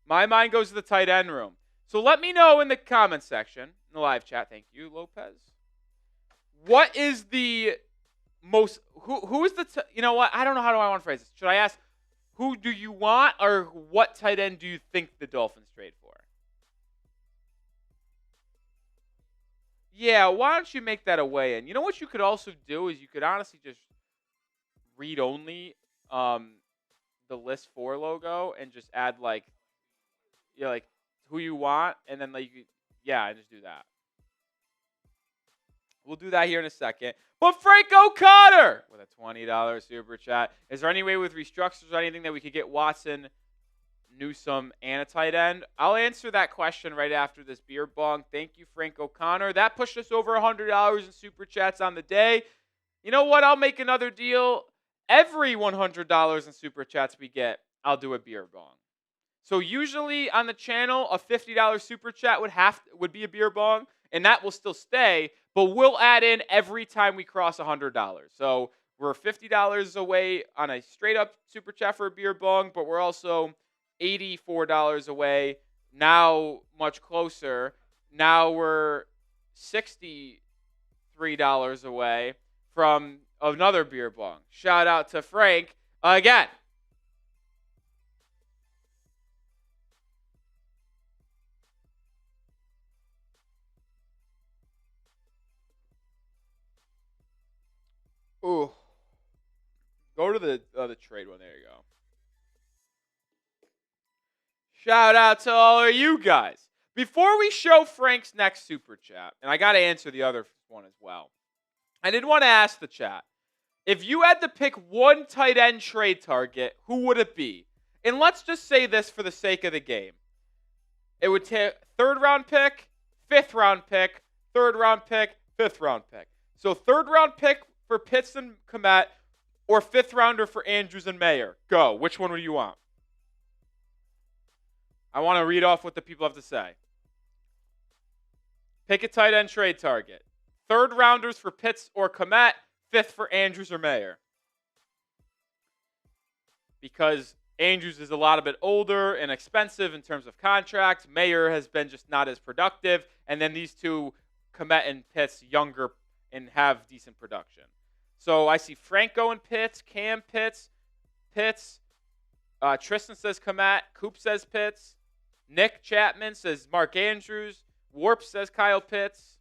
My mind goes to the tight end room. So let me know in the comment section, in the live chat, thank you, Lopez. What is the most, who is the, you know what, I don't know how do I want to phrase this. Should I ask, who do you want, or what tight end do you think the Dolphins trade for? Yeah, why don't you make that a weigh-in? You know what you could also do is you could honestly just read only the list 4 logo and just add like who you want, and then and just do that. We'll do that here in a second. But Frank O'Connor with a $20 super chat. Is there any way with restructures or anything that we could get Watson, Newsome, and a tight end? I'll answer that question right after this beer bong. Thank you, Frank O'Connor. That pushed us over $100 in super chats on the day. You know what? I'll make another deal. Every $100 in super chats we get, I'll do a beer bong. So usually on the channel, a $50 super chat would be a beer bong, and that will still stay, but we'll add in every time we cross $100. So we're $50 away on a straight-up super chat for a beer bong, but we're also $84 away, now much closer. Now we're $63 away from another beer bong. Shout out to Frank again. Ooh. Go to the trade one. There you go. Shout out to all of you guys. Before we show Frank's next super chat, and I got to answer the other one as well, I did want to ask the chat, if you had to pick one tight end trade target, who would it be? And let's just say this for the sake of the game. It would take 3rd round pick, 5th round pick, 3rd round pick, 5th round pick. So 3rd round pick for Pitts and Kmet, or 5th rounder for Andrews and Mayer. Go. Which one would you want? I want to read off what the people have to say. Pick a tight end trade target. 3rd rounders for Pitts or Kmet, 5th for Andrews or Mayer. Because Andrews is a lot bit older and expensive in terms of contracts. Mayer has been just not as productive. And then these two, Kmet and Pitts, younger and have decent production. So I see Franco and Pitts, Cam Pitts. Tristan says Kmet. Coop says Pitts. Nick Chapman says Mark Andrews. Warp says Kyle Pitts.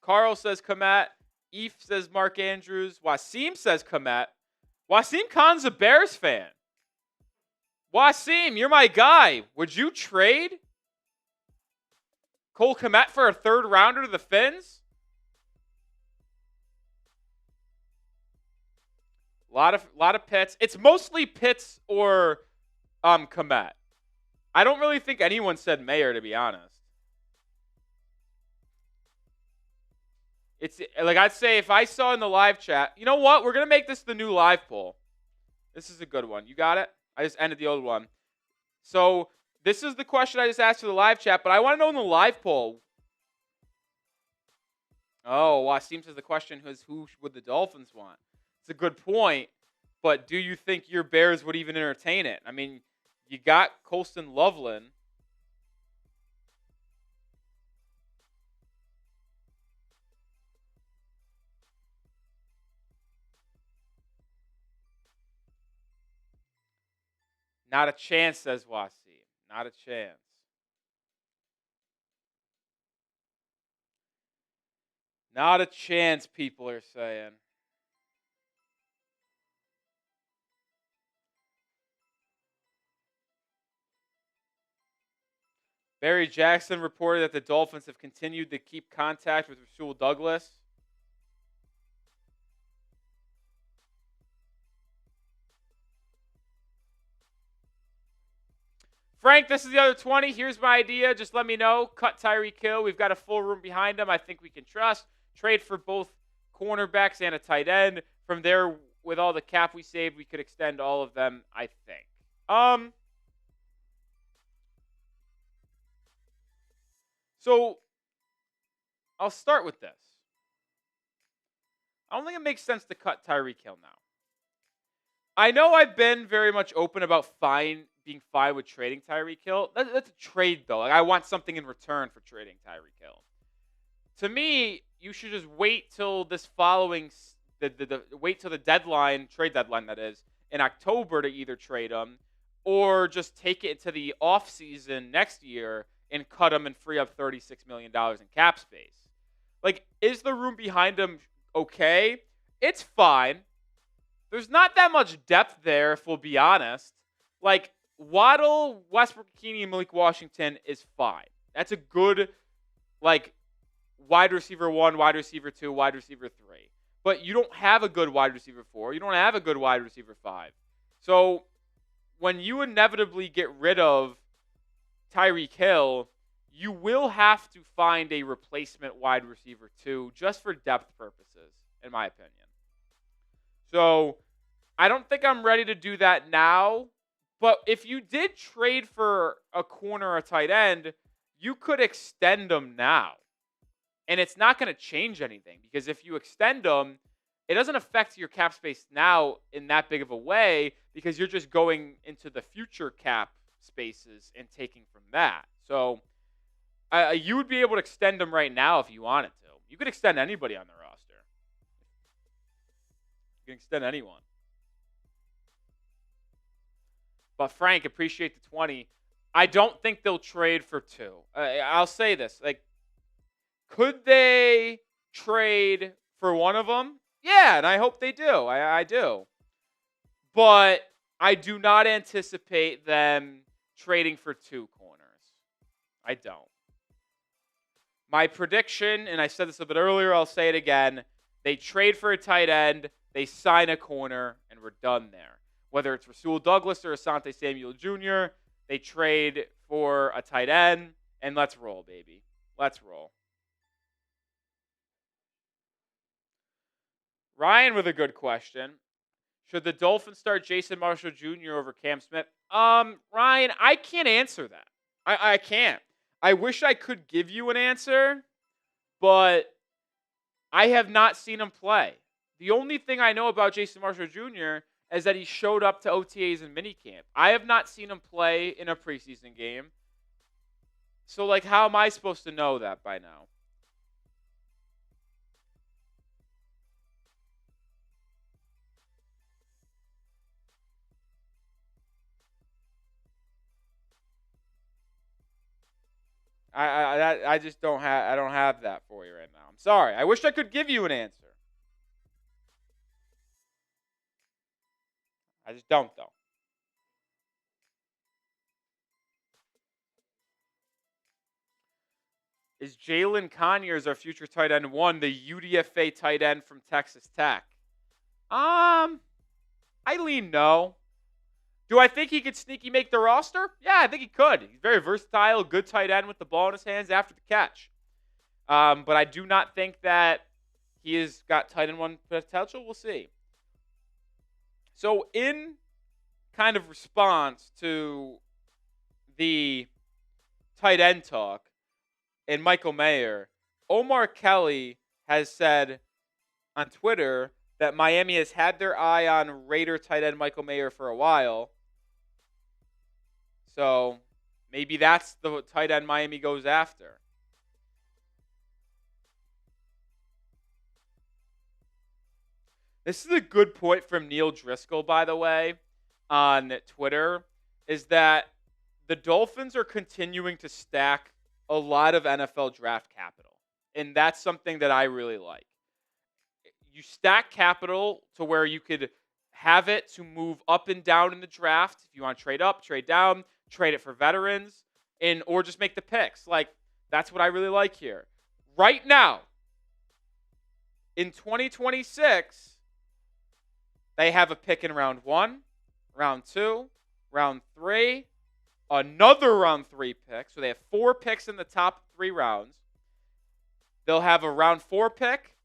Carl says Kmet. Eve says Mark Andrews. Wasim says Kmet. Wasim Khan's a Bears fan. Wasim, you're my guy. Would you trade? Cole Kmet for a third rounder to the Fins? A lot of Pitts. It's mostly Pitts or Kmet. I don't really think anyone said Mayer, to be honest. It's like I'd say if I saw in the live chat, you know what? We're going to make this the new live poll. This is a good one. You got it? I just ended the old one. So this is the question I just asked for the live chat, but I want to know in the live poll. Oh, Wasim says the question is who would the Dolphins want? It's a good point, but do you think your Bears would even entertain it? I mean, you got Colston Loveland. Not a chance, says Wasim. Not a chance. Not a chance, people are saying. Barry Jackson reported that the Dolphins have continued to keep contact with Rasul Douglas. Frank, this is the other 20. Here's my idea. Just let me know. Cut Tyreek Hill. We've got a full room behind him. I think we can trust. Trade for both cornerbacks and a tight end. From there, with all the cap we saved, we could extend all of them, I think. So I'll start with this. I don't think it makes sense to cut Tyreek Hill now. I know I've been very much open about being fine with trading Tyreek Hill. That's a trade, though. Like, I want something in return for trading Tyreek Hill. To me, you should just wait till this following wait till the deadline, trade deadline that is, in October to either trade him or just take it to the offseason next year and cut him and free up $36 million in cap space. Like, is the room behind him okay? It's fine. There's not that much depth there, if we'll be honest. Like, Waddle, Westbrook-Ikini, and Malik Washington is fine. That's a good, like, wide receiver 1, wide receiver 2, wide receiver 3. But you don't have a good wide receiver 4. You don't have a good wide receiver 5. So when you inevitably get rid of Tyreek Hill, you will have to find a replacement wide receiver 2 just for depth purposes, in my opinion. So I don't think I'm ready to do that now. But if you did trade for a corner or a tight end, you could extend them now. And it's not going to change anything because if you extend them, it doesn't affect your cap space now in that big of a way because you're just going into the future cap spaces and taking from that. So you would be able to extend them right now if you wanted to. You could extend anybody on the roster. You can extend anyone. But Frank, appreciate the 20. I don't think they'll trade for 2. I'll say this. Like, could they trade for one of them? Yeah, and I hope they do. I do. But I do not anticipate them trading for 2 corners. I don't. My prediction, and I said this a bit earlier, I'll say it again, they trade for a tight end, they sign a corner, and we're done there. Whether it's Rasul Douglas or Asante Samuel Jr., they trade for a tight end, and let's roll, baby. Let's roll. Ryan with a good question. Should the Dolphins start Jason Marshall Jr. over Cam Smith? Ryan, I can't answer that. I can't. I wish I could give you an answer, but I have not seen him play. The only thing I know about Jason Marshall Jr. is that he showed up to OTAs and minicamp. I have not seen him play in a preseason game. So, like, how am I supposed to know that by now? I just don't have that for you right now. I'm sorry. I wish I could give you an answer. I just don't, though. Is Jalen Conyers our future tight end 1, the UDFA tight end from Texas Tech? I lean no. Do I think he could sneaky make the roster? Yeah, I think he could. He's very versatile, good tight end with the ball in his hands after the catch. But I do not think that he has got tight end 1 potential. We'll see. So in kind of response to the tight end talk and Michael Mayer, Omar Kelly has said on Twitter that Miami has had their eye on Raider tight end Michael Mayer for a while. So maybe that's the tight end Miami goes after. This is a good point from Neil Driscoll, by the way, on Twitter, is that the Dolphins are continuing to stack a lot of NFL draft capital. And that's something that I really like. You stack capital to where you could have it to move up and down in the draft. If you want to trade up, trade down, trade it for veterans, or just make the picks. Like, that's what I really like here. Right now, in 2026, they have a pick in round 1, round 2, round 3, another round 3 pick. So they have 4 picks in the top 3 rounds. They'll have a round 4 pick.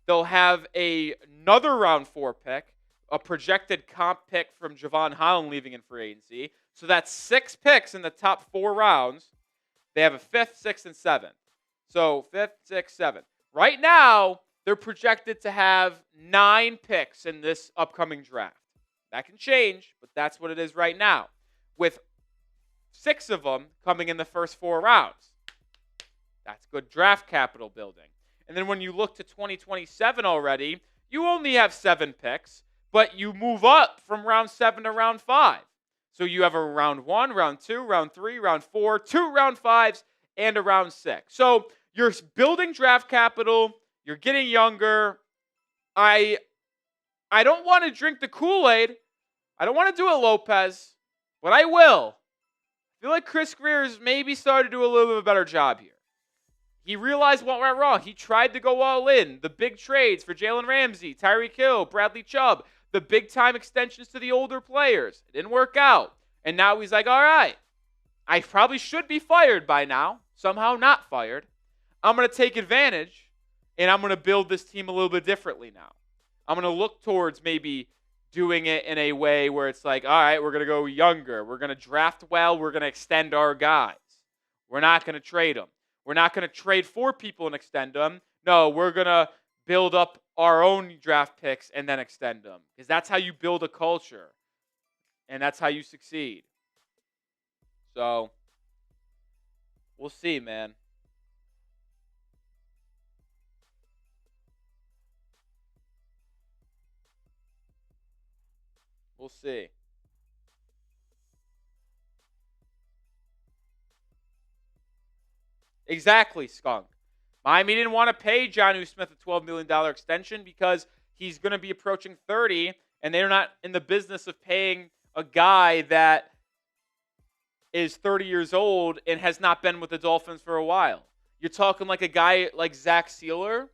They'll have another round 4 pick, a projected comp pick from Javon Holland leaving in free agency. So that's 6 picks in the top 4 rounds. They have a 5th, 6th, and 7th. So 5th, 6th, 7th. Right now, they're projected to have 9 picks in this upcoming draft. That can change, but that's what it is right now, with 6 of them coming in the first 4 rounds. That's good draft capital building. And then when you look to 2027 already, you only have 7 picks, but you move up from round 7 to round 5. So you have a round 1, round 2, round 3, round 4, 2 round 5s, and a round 6. So you're building draft capital. You're getting younger. I don't want to drink the Kool-Aid. I don't want to do it, Lopez, but I will. I feel like Chris Greer's maybe started to do a little bit of a better job here. He realized what went wrong. He tried to go all in. The big trades for Jalen Ramsey, Tyreek Hill, Bradley Chubb, the big-time extensions to the older players. It didn't work out. And now he's like, all right, I probably should be fired by now. Somehow not fired. I'm going to take advantage, and I'm going to build this team a little bit differently now. I'm going to look towards maybe doing it in a way where it's like, all right, we're going to go younger. We're going to draft well. We're going to extend our guys. We're not going to trade them. We're not going to trade for people and extend them. No, we're going to build up our own draft picks and then extend them. Because that's how you build a culture. And that's how you succeed. So, we'll see, man. We'll see. Exactly, Skunk. Miami didn't want to pay Jonnu Smith a $12 million extension because he's going to be approaching 30, and they're not in the business of paying a guy that is 30 years old and has not been with the Dolphins for a while. You're talking like a guy like Zach Sieler,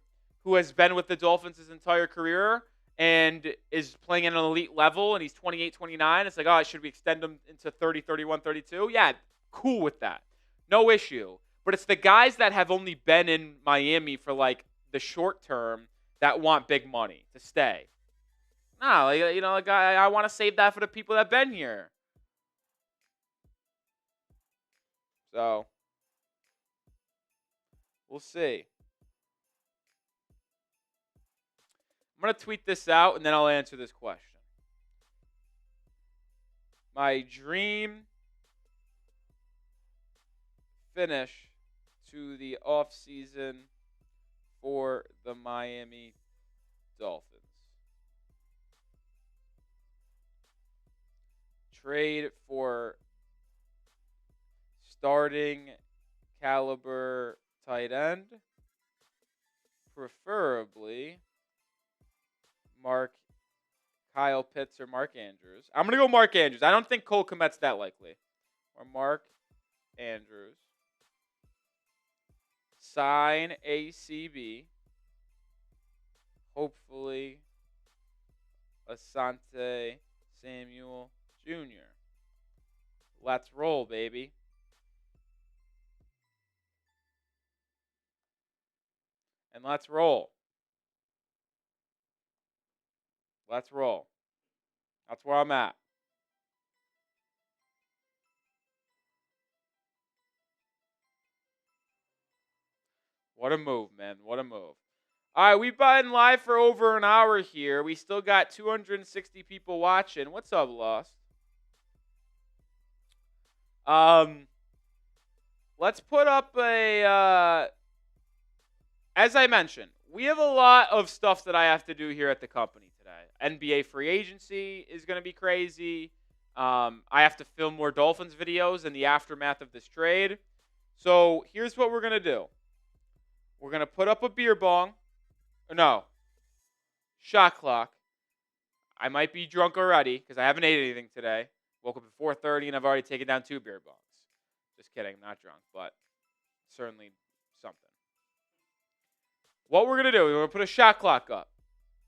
who has been with the Dolphins his entire career and is playing at an elite level, and he's 28, 29. It's like, oh, should we extend him into 30, 31, 32? Yeah, cool with that. No issue. But it's the guys that have only been in Miami for, like, the short term that want big money to stay. No, like, I want to save that for the people that have been here. So, we'll see. I'm going to tweet this out, and then I'll answer this question. My dream finish to the offseason for the Miami Dolphins. Trade for starting caliber tight end, preferably Kyle Pitts or Mark Andrews. I'm going to go Mark Andrews. I don't think Cole Kmet's that likely. Or Mark Andrews. sign ACB. Hopefully, Asante Samuel Jr. Let's roll, baby. And let's roll. Let's roll. That's where I'm at. What a move, man. What a move. All right, we've been live for over an hour here. We still got 260 people watching. What's up, Lost? Let's put up a, as I mentioned, we have a lot of stuff that I have to do here at the company today. NBA free agency is going to be crazy. I have to film more Dolphins videos in the aftermath of this trade. So here's what we're going to do. We're going to put up a beer bong. No. Shot clock. I might be drunk already because I haven't ate anything today. Woke up at 4:30 and I've already taken down 2 beer bongs. Just kidding. I'm not drunk, but certainly something. What we're going to do, we're going to put a shot clock up.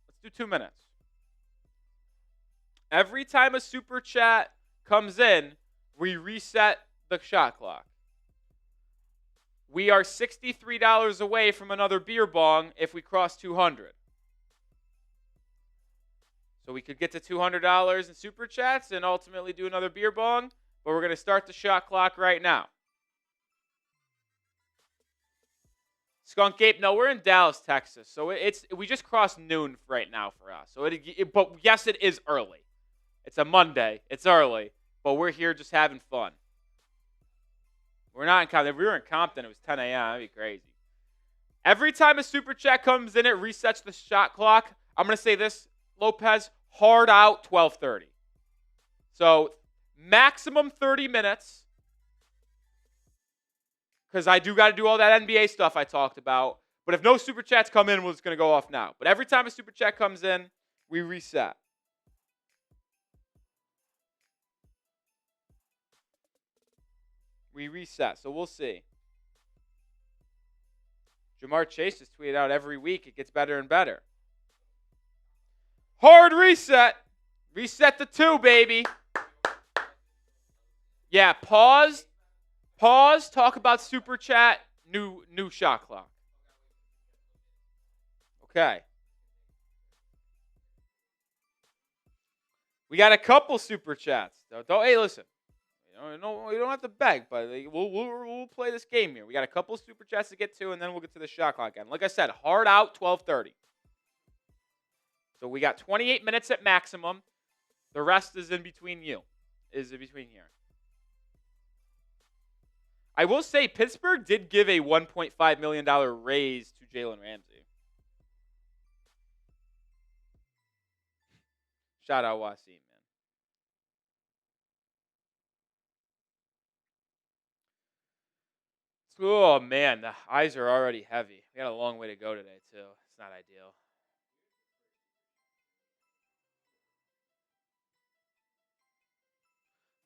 Let's do 2 minutes. Every time a super chat comes in, we reset the shot clock. We are $63 away from another beer bong if we cross 200. So we could get to $200 in super chats and ultimately do another beer bong, but we're going to start the shot clock right now. Skunk Ape, no, we're in Dallas, Texas, so we just crossed noon right now for us. So but yes, it is early. It's a Monday. It's early, but we're here just having fun. We're not in Compton. If we were in Compton, it was 10 a.m. That'd be crazy. Every time a super chat comes in, it resets the shot clock. I'm going to say this, Lopez, hard out 12:30. So maximum 30 minutes because I do got to do all that NBA stuff I talked about. But if no super chats come in, we're just going to go off now. But every time a super chat comes in, we reset. We reset, so we'll see. Jamar Chase just tweeted out every week. It gets better and better. Hard reset. Reset the 2, baby. Yeah, pause. Pause. Talk about super chat. New shot clock. Okay. We got a couple super chats. Hey, listen. You don't have to beg, but we'll play this game here. We got a couple super chats to get to, and then we'll get to the shot clock again. Like I said, hard out 12:30. So we got 28 minutes at maximum. The rest is in between here. I will say Pittsburgh did give a $1.5 million raise to Jalen Ramsey. Shout out Wasim. Oh, man, the eyes are already heavy. We got a long way to go today, too. It's not ideal.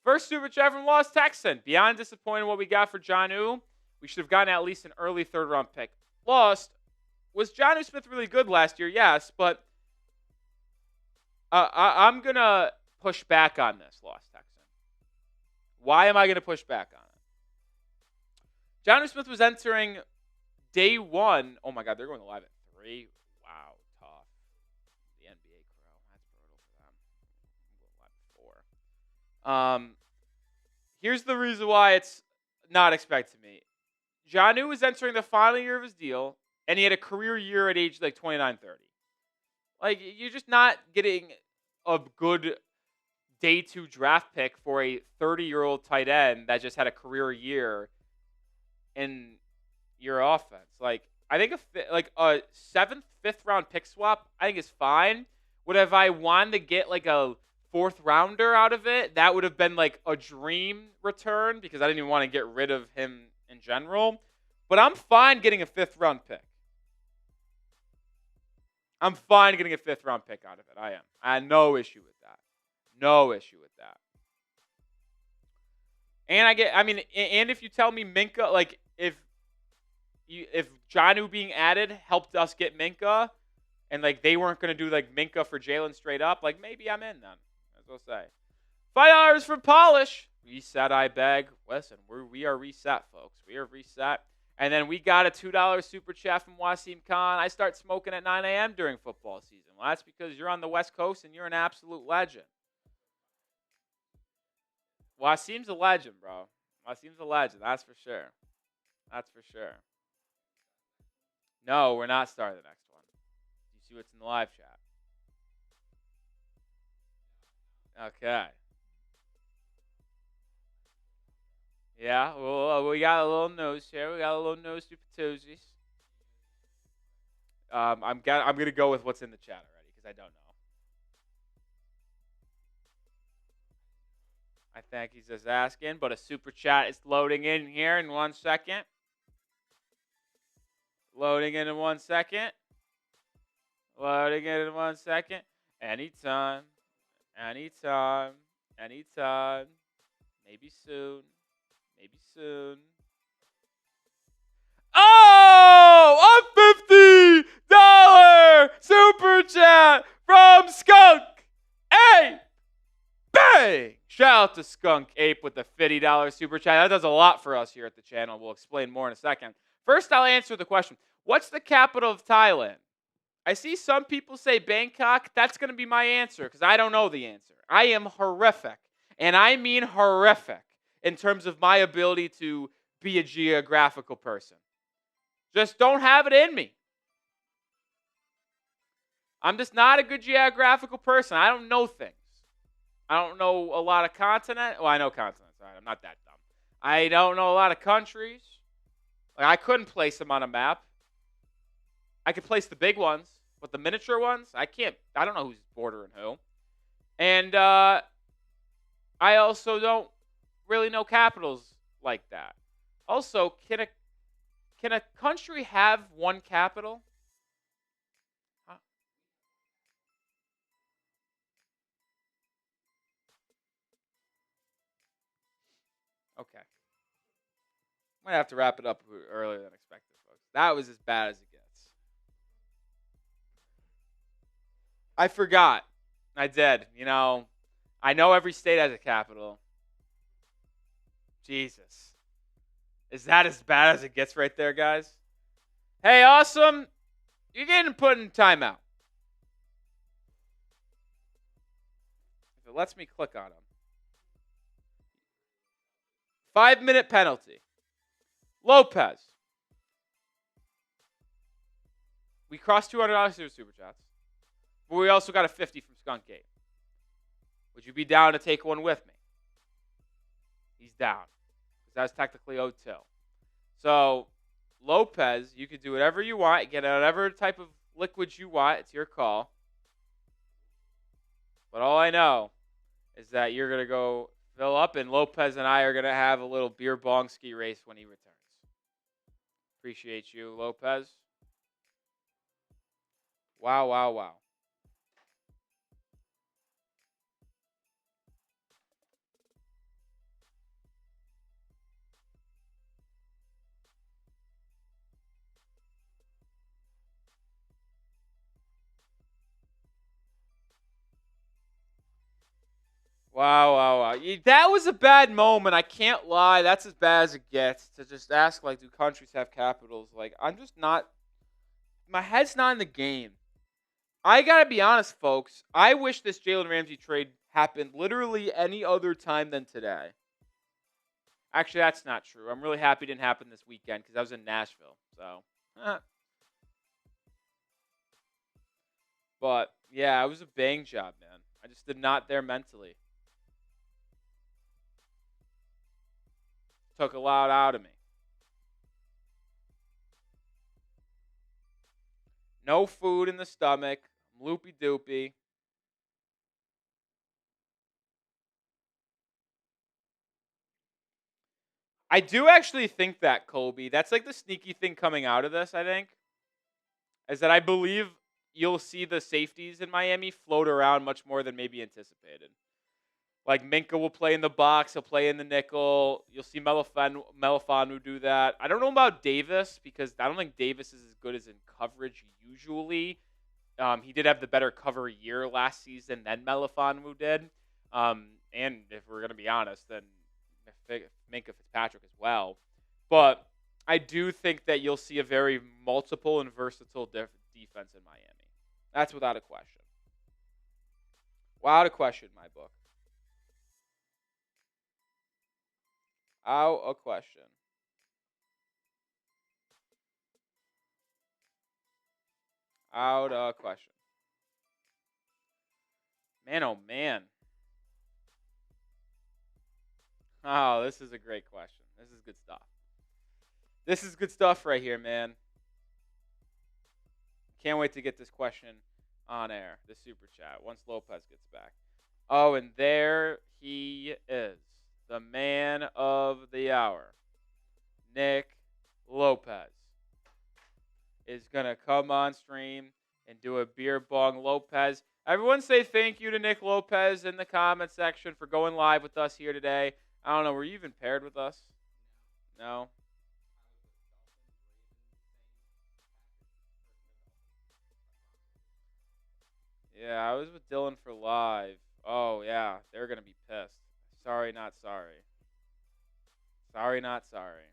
First super chat from Lost Texan. Beyond disappointed what we got for Jonnu. We should have gotten at least an early third-round pick. Lost, was Jonnu Smith really good last year? Yes, but I'm going to push back on this, Lost Texan. Why am I going to push back on it? Jonnu Smith was entering day 1. Oh, my God, they're going live at 3. Wow, tough. The NBA Crow. That's brutal for them. I'm going live at 4. Here's the reason why it's not expected to me. Jonnu was entering the final year of his deal, and he had a career year at age like 29, 30. Like, you're just not getting a good day 2 draft pick for a 30-year-old tight end that just had a career year in your offense. Like, I think a 7th, 5th round pick swap, I think is fine. Would have I wanted to get like a 4th rounder out of it, that would have been like a dream return because I didn't even want to get rid of him in general. But I'm fine getting a 5th round pick. I'm fine getting a 5th round pick out of it. I am. I had no issue with that. No issue with that. And and if you tell me Minkah, like, if if Jonnu being added helped us get Minkah, and like they weren't gonna do like Minkah for Jalen straight up, like maybe I'm in then. As I'll say, $5 from Polish. Reset, I beg. Listen, we are reset, folks. We are reset. And then we got a $2 super chat from Wasim Khan. I start smoking at 9 a.m. during football season. Well, that's because you're on the West Coast and you're an absolute legend. Wasim's a legend, bro. Wasim's a legend. That's for sure. That's for sure. No, we're not starting the next one. You see what's in the live chat. Okay. Yeah, well, we got a little nose here. We got a little nose to patoozies. I'm gonna go with what's in the chat already because I don't know. I think he's just asking, but a super chat is loading in here in 1 second. Loading in 1 second. Loading in 1 second. Anytime. Anytime. Anytime. Maybe soon. Maybe soon. Oh! A $50 super chat from Skunk Ape! Bang! Shout out to Skunk Ape with the $50 super chat. That does a lot for us here at the channel. We'll explain more in a second. First, I'll answer the question. What's the capital of Thailand? I see some people say Bangkok. That's going to be my answer because I don't know the answer. I am horrific, and I mean horrific, in terms of my ability to be a geographical person. Just don't have it in me. I'm just not a good geographical person. I don't know things. I don't know a lot of continents. Well, I know continents. All right, I'm not that dumb. I don't know a lot of countries. Like, I couldn't place them on a map. I could place the big ones, but the miniature ones, I can't. I don't know who's bordering who. And I also don't really know capitals like that. Also, can a country have one capital? Huh? Okay. Might have to wrap it up earlier than expected, folks. That was as bad as it gets. I forgot. I did. You know, I know every state has a capital. Jesus. Is that as bad as it gets right there, guys? Hey, awesome. You're getting put in timeout. If it lets me click on him. 5-minute penalty. Lopez. We crossed $200 through super chats. But we also got a 50 from Skunk Gate. Would you be down to take one with me? He's down. Because that was technically owed too. So, Lopez, you could do whatever you want. Get whatever type of liquids you want. It's your call. But all I know is that you're going to go fill up, and Lopez and I are going to have a little beer bong ski race when he returns. Appreciate you, Lopez. Wow, wow, wow. Wow, wow, wow. That was a bad moment. I can't lie. That's as bad as it gets to just ask, like, do countries have capitals? Like, I'm just not. My head's not in the game. I got to be honest, folks. I wish this Jalen Ramsey trade happened literally any other time than today. Actually, that's not true. I'm really happy it didn't happen this weekend because I was in Nashville. So, But, yeah, it was a bang job, man. I just did not there mentally. Took a lot out of me. No food in the stomach. I'm loopy doopy. I do actually think that, Colby. That's like the sneaky thing coming out of this, I think. Is that I believe you'll see the safeties in Miami float around much more than maybe anticipated. Like Minkah will play in the box, he'll play in the nickel. You'll see Melifanu do that. I don't know about Davis because I don't think Davis is as good as in coverage usually. He did have the better cover year last season than Melifanu did. And if we're going to be honest, then Minkah Fitzpatrick as well. But I do think that you'll see a very multiple and versatile defense in Miami. That's without a question. Without a question, my book. Out a question. Out a question. Man, oh man. Oh, this is a great question. This is good stuff. This is good stuff right here, man. Can't wait to get this question on air, the super chat, once Lopez gets back. Oh, and there he is, the man of the hour. Nic Lopez is going to come on stream and do a beer bong Lopez. Everyone say thank you to Nic Lopez in the comment section for going live with us here today. I don't know, were you even paired with us? No? Yeah, I was with Dylan for live. Oh, yeah, they're going to be pissed. Sorry, not sorry. Sorry, not sorry.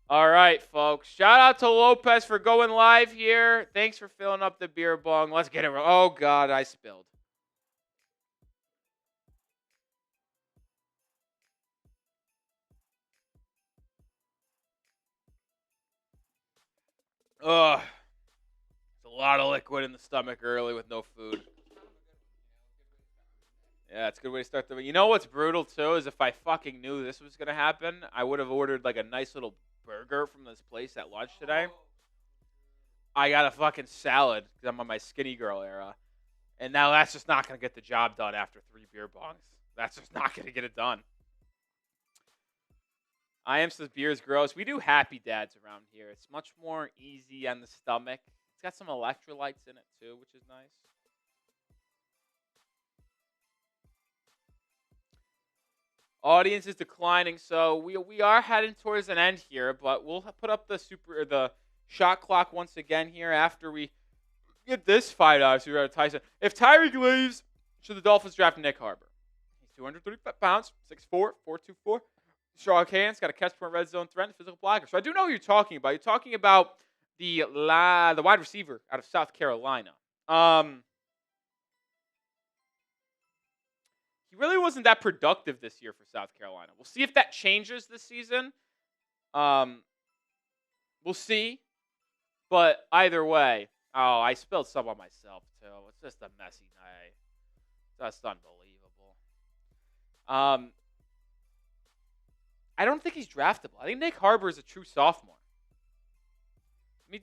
All right, folks. Shout out to Lopez for going live here. Thanks for filling up the beer bong. Let's get it. Oh, God, I spilled. Ugh. There's a lot of liquid in the stomach early with no food. Yeah, it's a good way to start the. You know what's brutal too is if I fucking knew this was gonna happen, I would have ordered like a nice little burger from this place at lunch today. I got a fucking salad because I'm on my skinny girl era, and now that's just not gonna get the job done after 3 beer bongs. That's just not gonna get it done. I am says beer is gross. We do Happy Dads around here. It's much more easy on the stomach. It's got some electrolytes in it too, which is nice. Audience is declining, so we are heading towards an end here, but we'll put up the shot clock once again here after we get this fight out. So we're at Tyson. If Tyreek leaves, should the Dolphins draft Nick Harbor? He's 235 pounds, 6'4", 424. Strong hands, got a catch point red zone threat, and physical blocker. So I do know what you're talking about. You're talking about the wide receiver out of South Carolina. He really wasn't that productive this year for South Carolina. We'll see if that changes this season. We'll see. But either way, oh, I spilled some on myself too. It's just a messy night. That's unbelievable. I don't think he's draftable. I think Nick Harbor is a true sophomore.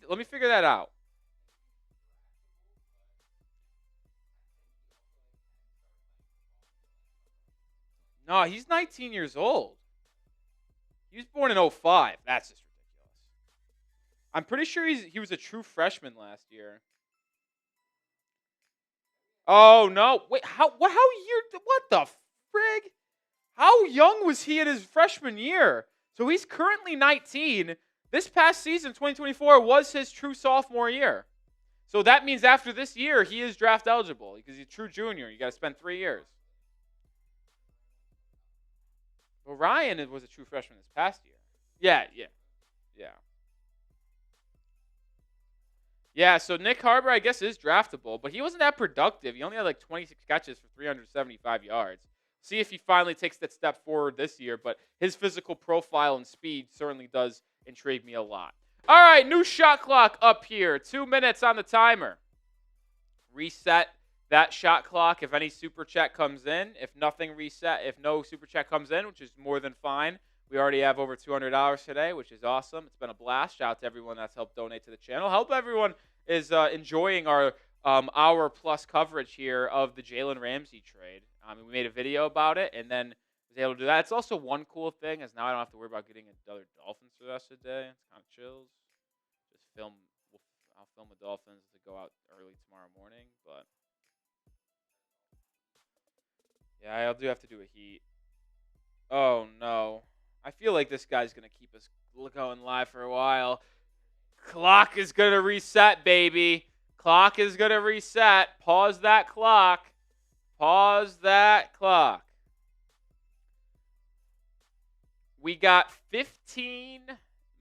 Let me figure that out. No, he's 19 years old. He was born in 05. That's just ridiculous. I'm pretty sure he was a true freshman last year. Oh, no. Wait, what the frig? How young was he in his freshman year? So he's currently 19. This past season, 2024, was his true sophomore year. So that means after this year, he is draft eligible because he's a true junior. You got to spend 3 years. Well, Ryan was a true freshman this past year. Yeah. Yeah, so Nick Harbor, I guess, is draftable, but he wasn't that productive. He only had like 26 catches for 375 yards. See if he finally takes that step forward this year, but his physical profile and speed certainly does intrigue me a lot. All right, new shot clock up here. 2 minutes on the timer. Reset that shot clock if any super chat comes in. If nothing reset, if no super chat comes in, which is more than fine. We already have over $200 today, which is awesome. It's been a blast. Shout out to everyone that's helped donate to the channel. Hope everyone is enjoying our hour-plus coverage here of the Jalen Ramsey trade. We made a video about it, and then was able to do that. It's also one cool thing is now I don't have to worry about getting another Dolphins for the rest of the day. It's kind of chills. I'll film the Dolphins to go out early tomorrow morning, but Yeah, I do have to do a heat. Oh, no. I feel like this guy's going to keep us going live for a while. Clock is going to reset, baby. Clock is going to reset. Pause that clock. Pause that clock. We got 15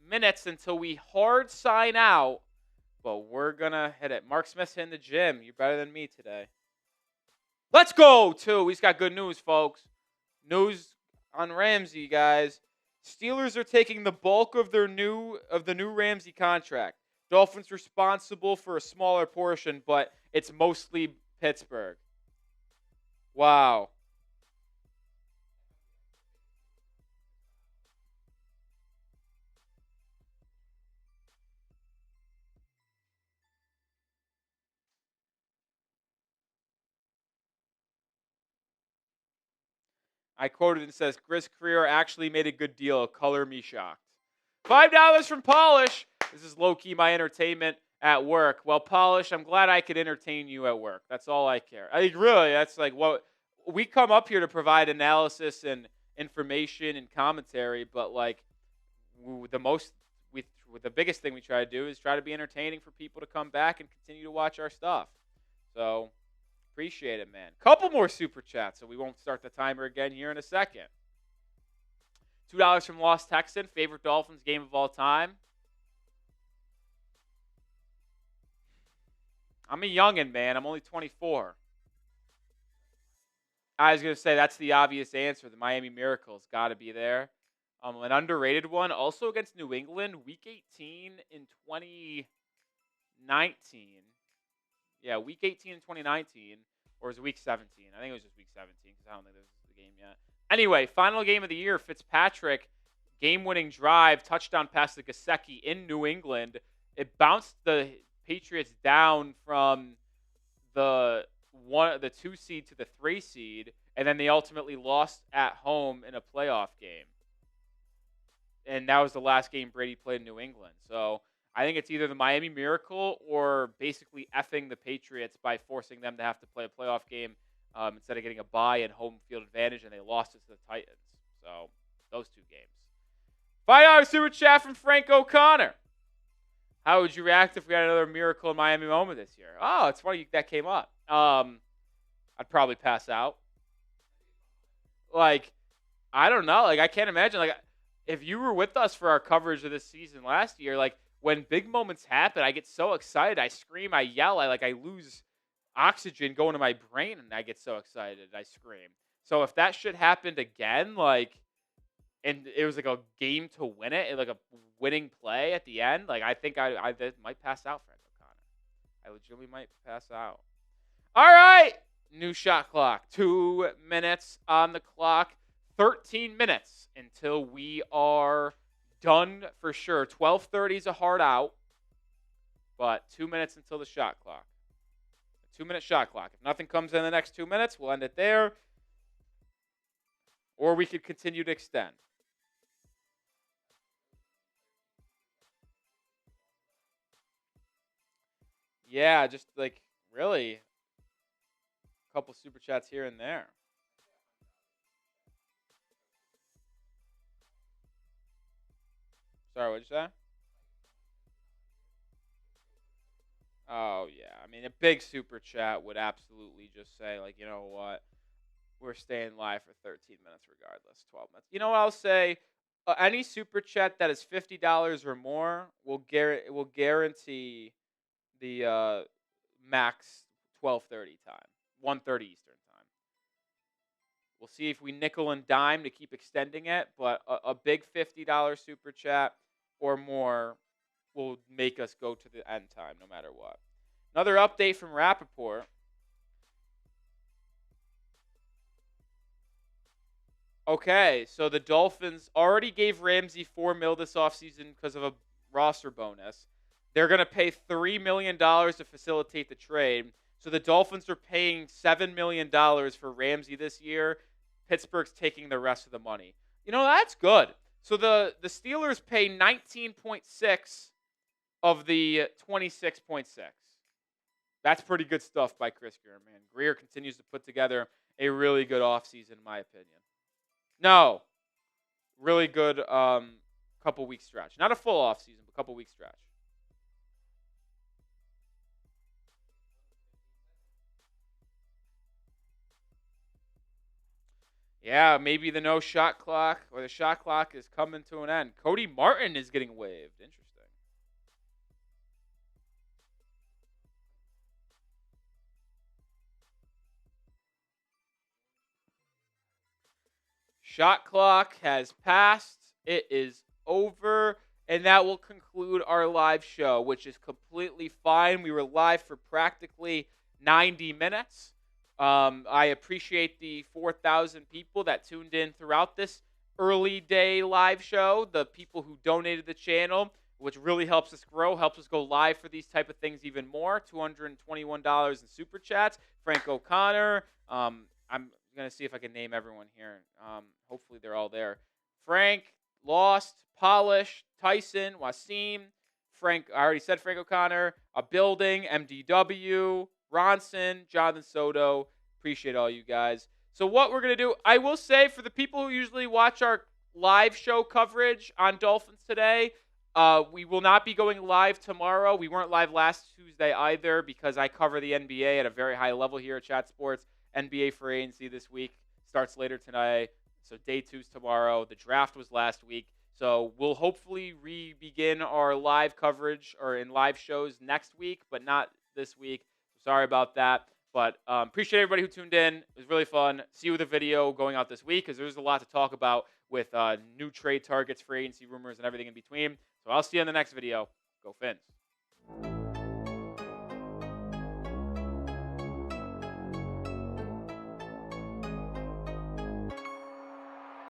minutes until we hard sign out, but we're going to hit it. Mark Smith's in the gym. You're better than me today. Let's go, too. He's got good news, folks. News on Ramsey, guys. Steelers are taking the bulk of the new Ramsey contract. Dolphins responsible for a smaller portion, but it's mostly Pittsburgh. Wow. I quoted and says, Chris Creer actually made a good deal. Color me shocked. $5 from Polish. This is low-key my entertainment at work. Well, Polish, I'm glad I could entertain you at work. That's all I care. I mean, really, that's like what we come up here to provide analysis and information and commentary, but like the biggest thing we try to do is try to be entertaining for people to come back and continue to watch our stuff. So appreciate it, man. Couple more super chats, so we won't start the timer again here in a second. $2 from Lost Texan. Favorite Dolphins game of all time. I'm a youngin', man. I'm only 24. I was going to say that's the obvious answer. The Miami Miracle's got to be there. An underrated one, also against New England, Week 18 in 2019. Yeah, Week 18 in 2019. Or was it Week 17? I think it was just Week 17 because I don't think this is the game yet. Anyway, final game of the year, Fitzpatrick, game-winning drive, touchdown pass to Gesicki in New England. It bounced the Patriots down from the 2 seed to the 3 seed, and then they ultimately lost at home in a playoff game. And that was the last game Brady played in New England. So I think it's either the Miami Miracle or basically effing the Patriots by forcing them to have to play a playoff game instead of getting a bye and home field advantage, and they lost it to the Titans. So those two games. $5 super chat from Frank O'Connor. How would you react if we had another Miracle in Miami moment this year? Oh, it's funny that came up. I'd probably pass out. Like, I don't know. Like, I can't imagine. Like, if you were with us for our coverage of this season last year, like, when big moments happen, I get so excited. I scream, I yell, I lose oxygen going to my brain, and I get so excited. I scream. So if that shit happened again, like, and it was like a game to win it, like a winning play at the end, like, I think I might pass out, Frank O'Connor. I legitimately might pass out. All right. New shot clock. 2 minutes on the clock. 13 minutes until we are done for sure. 12:30 is a hard out, but 2 minutes until the shot clock. A 2-minute shot clock. If nothing comes in the next 2 minutes, we'll end it there, or we could continue to extend. Yeah, just like really a couple super chats here and there. Sorry, what'd you say? Oh, yeah. I mean, a big super chat would absolutely just say, like, you know what? We're staying live for 13 minutes regardless, 12 minutes. You know what I'll say? Any super chat that is $50 or more will guarantee the max 12:30 time, 1:30 Eastern time. We'll see if we nickel and dime to keep extending it, but a big $50 super chat or more will make us go to the end time no matter what. Another update from Rappaport. Okay, so the Dolphins already gave Ramsey $4 million this offseason because of a roster bonus. They're going to pay $3 million to facilitate the trade. So the Dolphins are paying $7 million for Ramsey this year. Pittsburgh's taking the rest of the money. You know, that's good. So the Steelers pay 19.6 of the 26.6. That's pretty good stuff by Chris Greer, man. Greer continues to put together a really good offseason, in my opinion. No, really good couple week stretch. Not a full offseason, but couple week stretch. Yeah, maybe the no shot clock or the shot clock is coming to an end. Cody Martin is getting waived. Interesting. Shot clock has passed. It is over. And that will conclude our live show, which is completely fine. We were live for practically 90 minutes. I appreciate the 4,000 people that tuned in throughout this early day live show, the people who donated the channel, which really helps us grow, helps us go live for these type of things even more. $221 in super chats. Frank O'Connor. I'm going to see if I can name everyone here. Hopefully they're all there. Frank, Lost, Polish, Tyson, Wasim, Frank, I already said Frank O'Connor, A Building, MDW, Ronson, Jonathan Soto. Appreciate all you guys. So what we're going to do, I will say for the people who usually watch our live show coverage on Dolphins Today, we will not be going live tomorrow. We weren't live last Tuesday either because I cover the NBA at a very high level here at Chat Sports. NBA free agency this week starts later tonight. So day 2's tomorrow. The draft was last week. So we'll hopefully begin our live coverage or in live shows next week, but not this week. Sorry about that. But appreciate everybody who tuned in. It was really fun. See you with a video going out this week because there's a lot to talk about with new trade targets, free agency rumors, and everything in between. So I'll see you in the next video. Go Fins.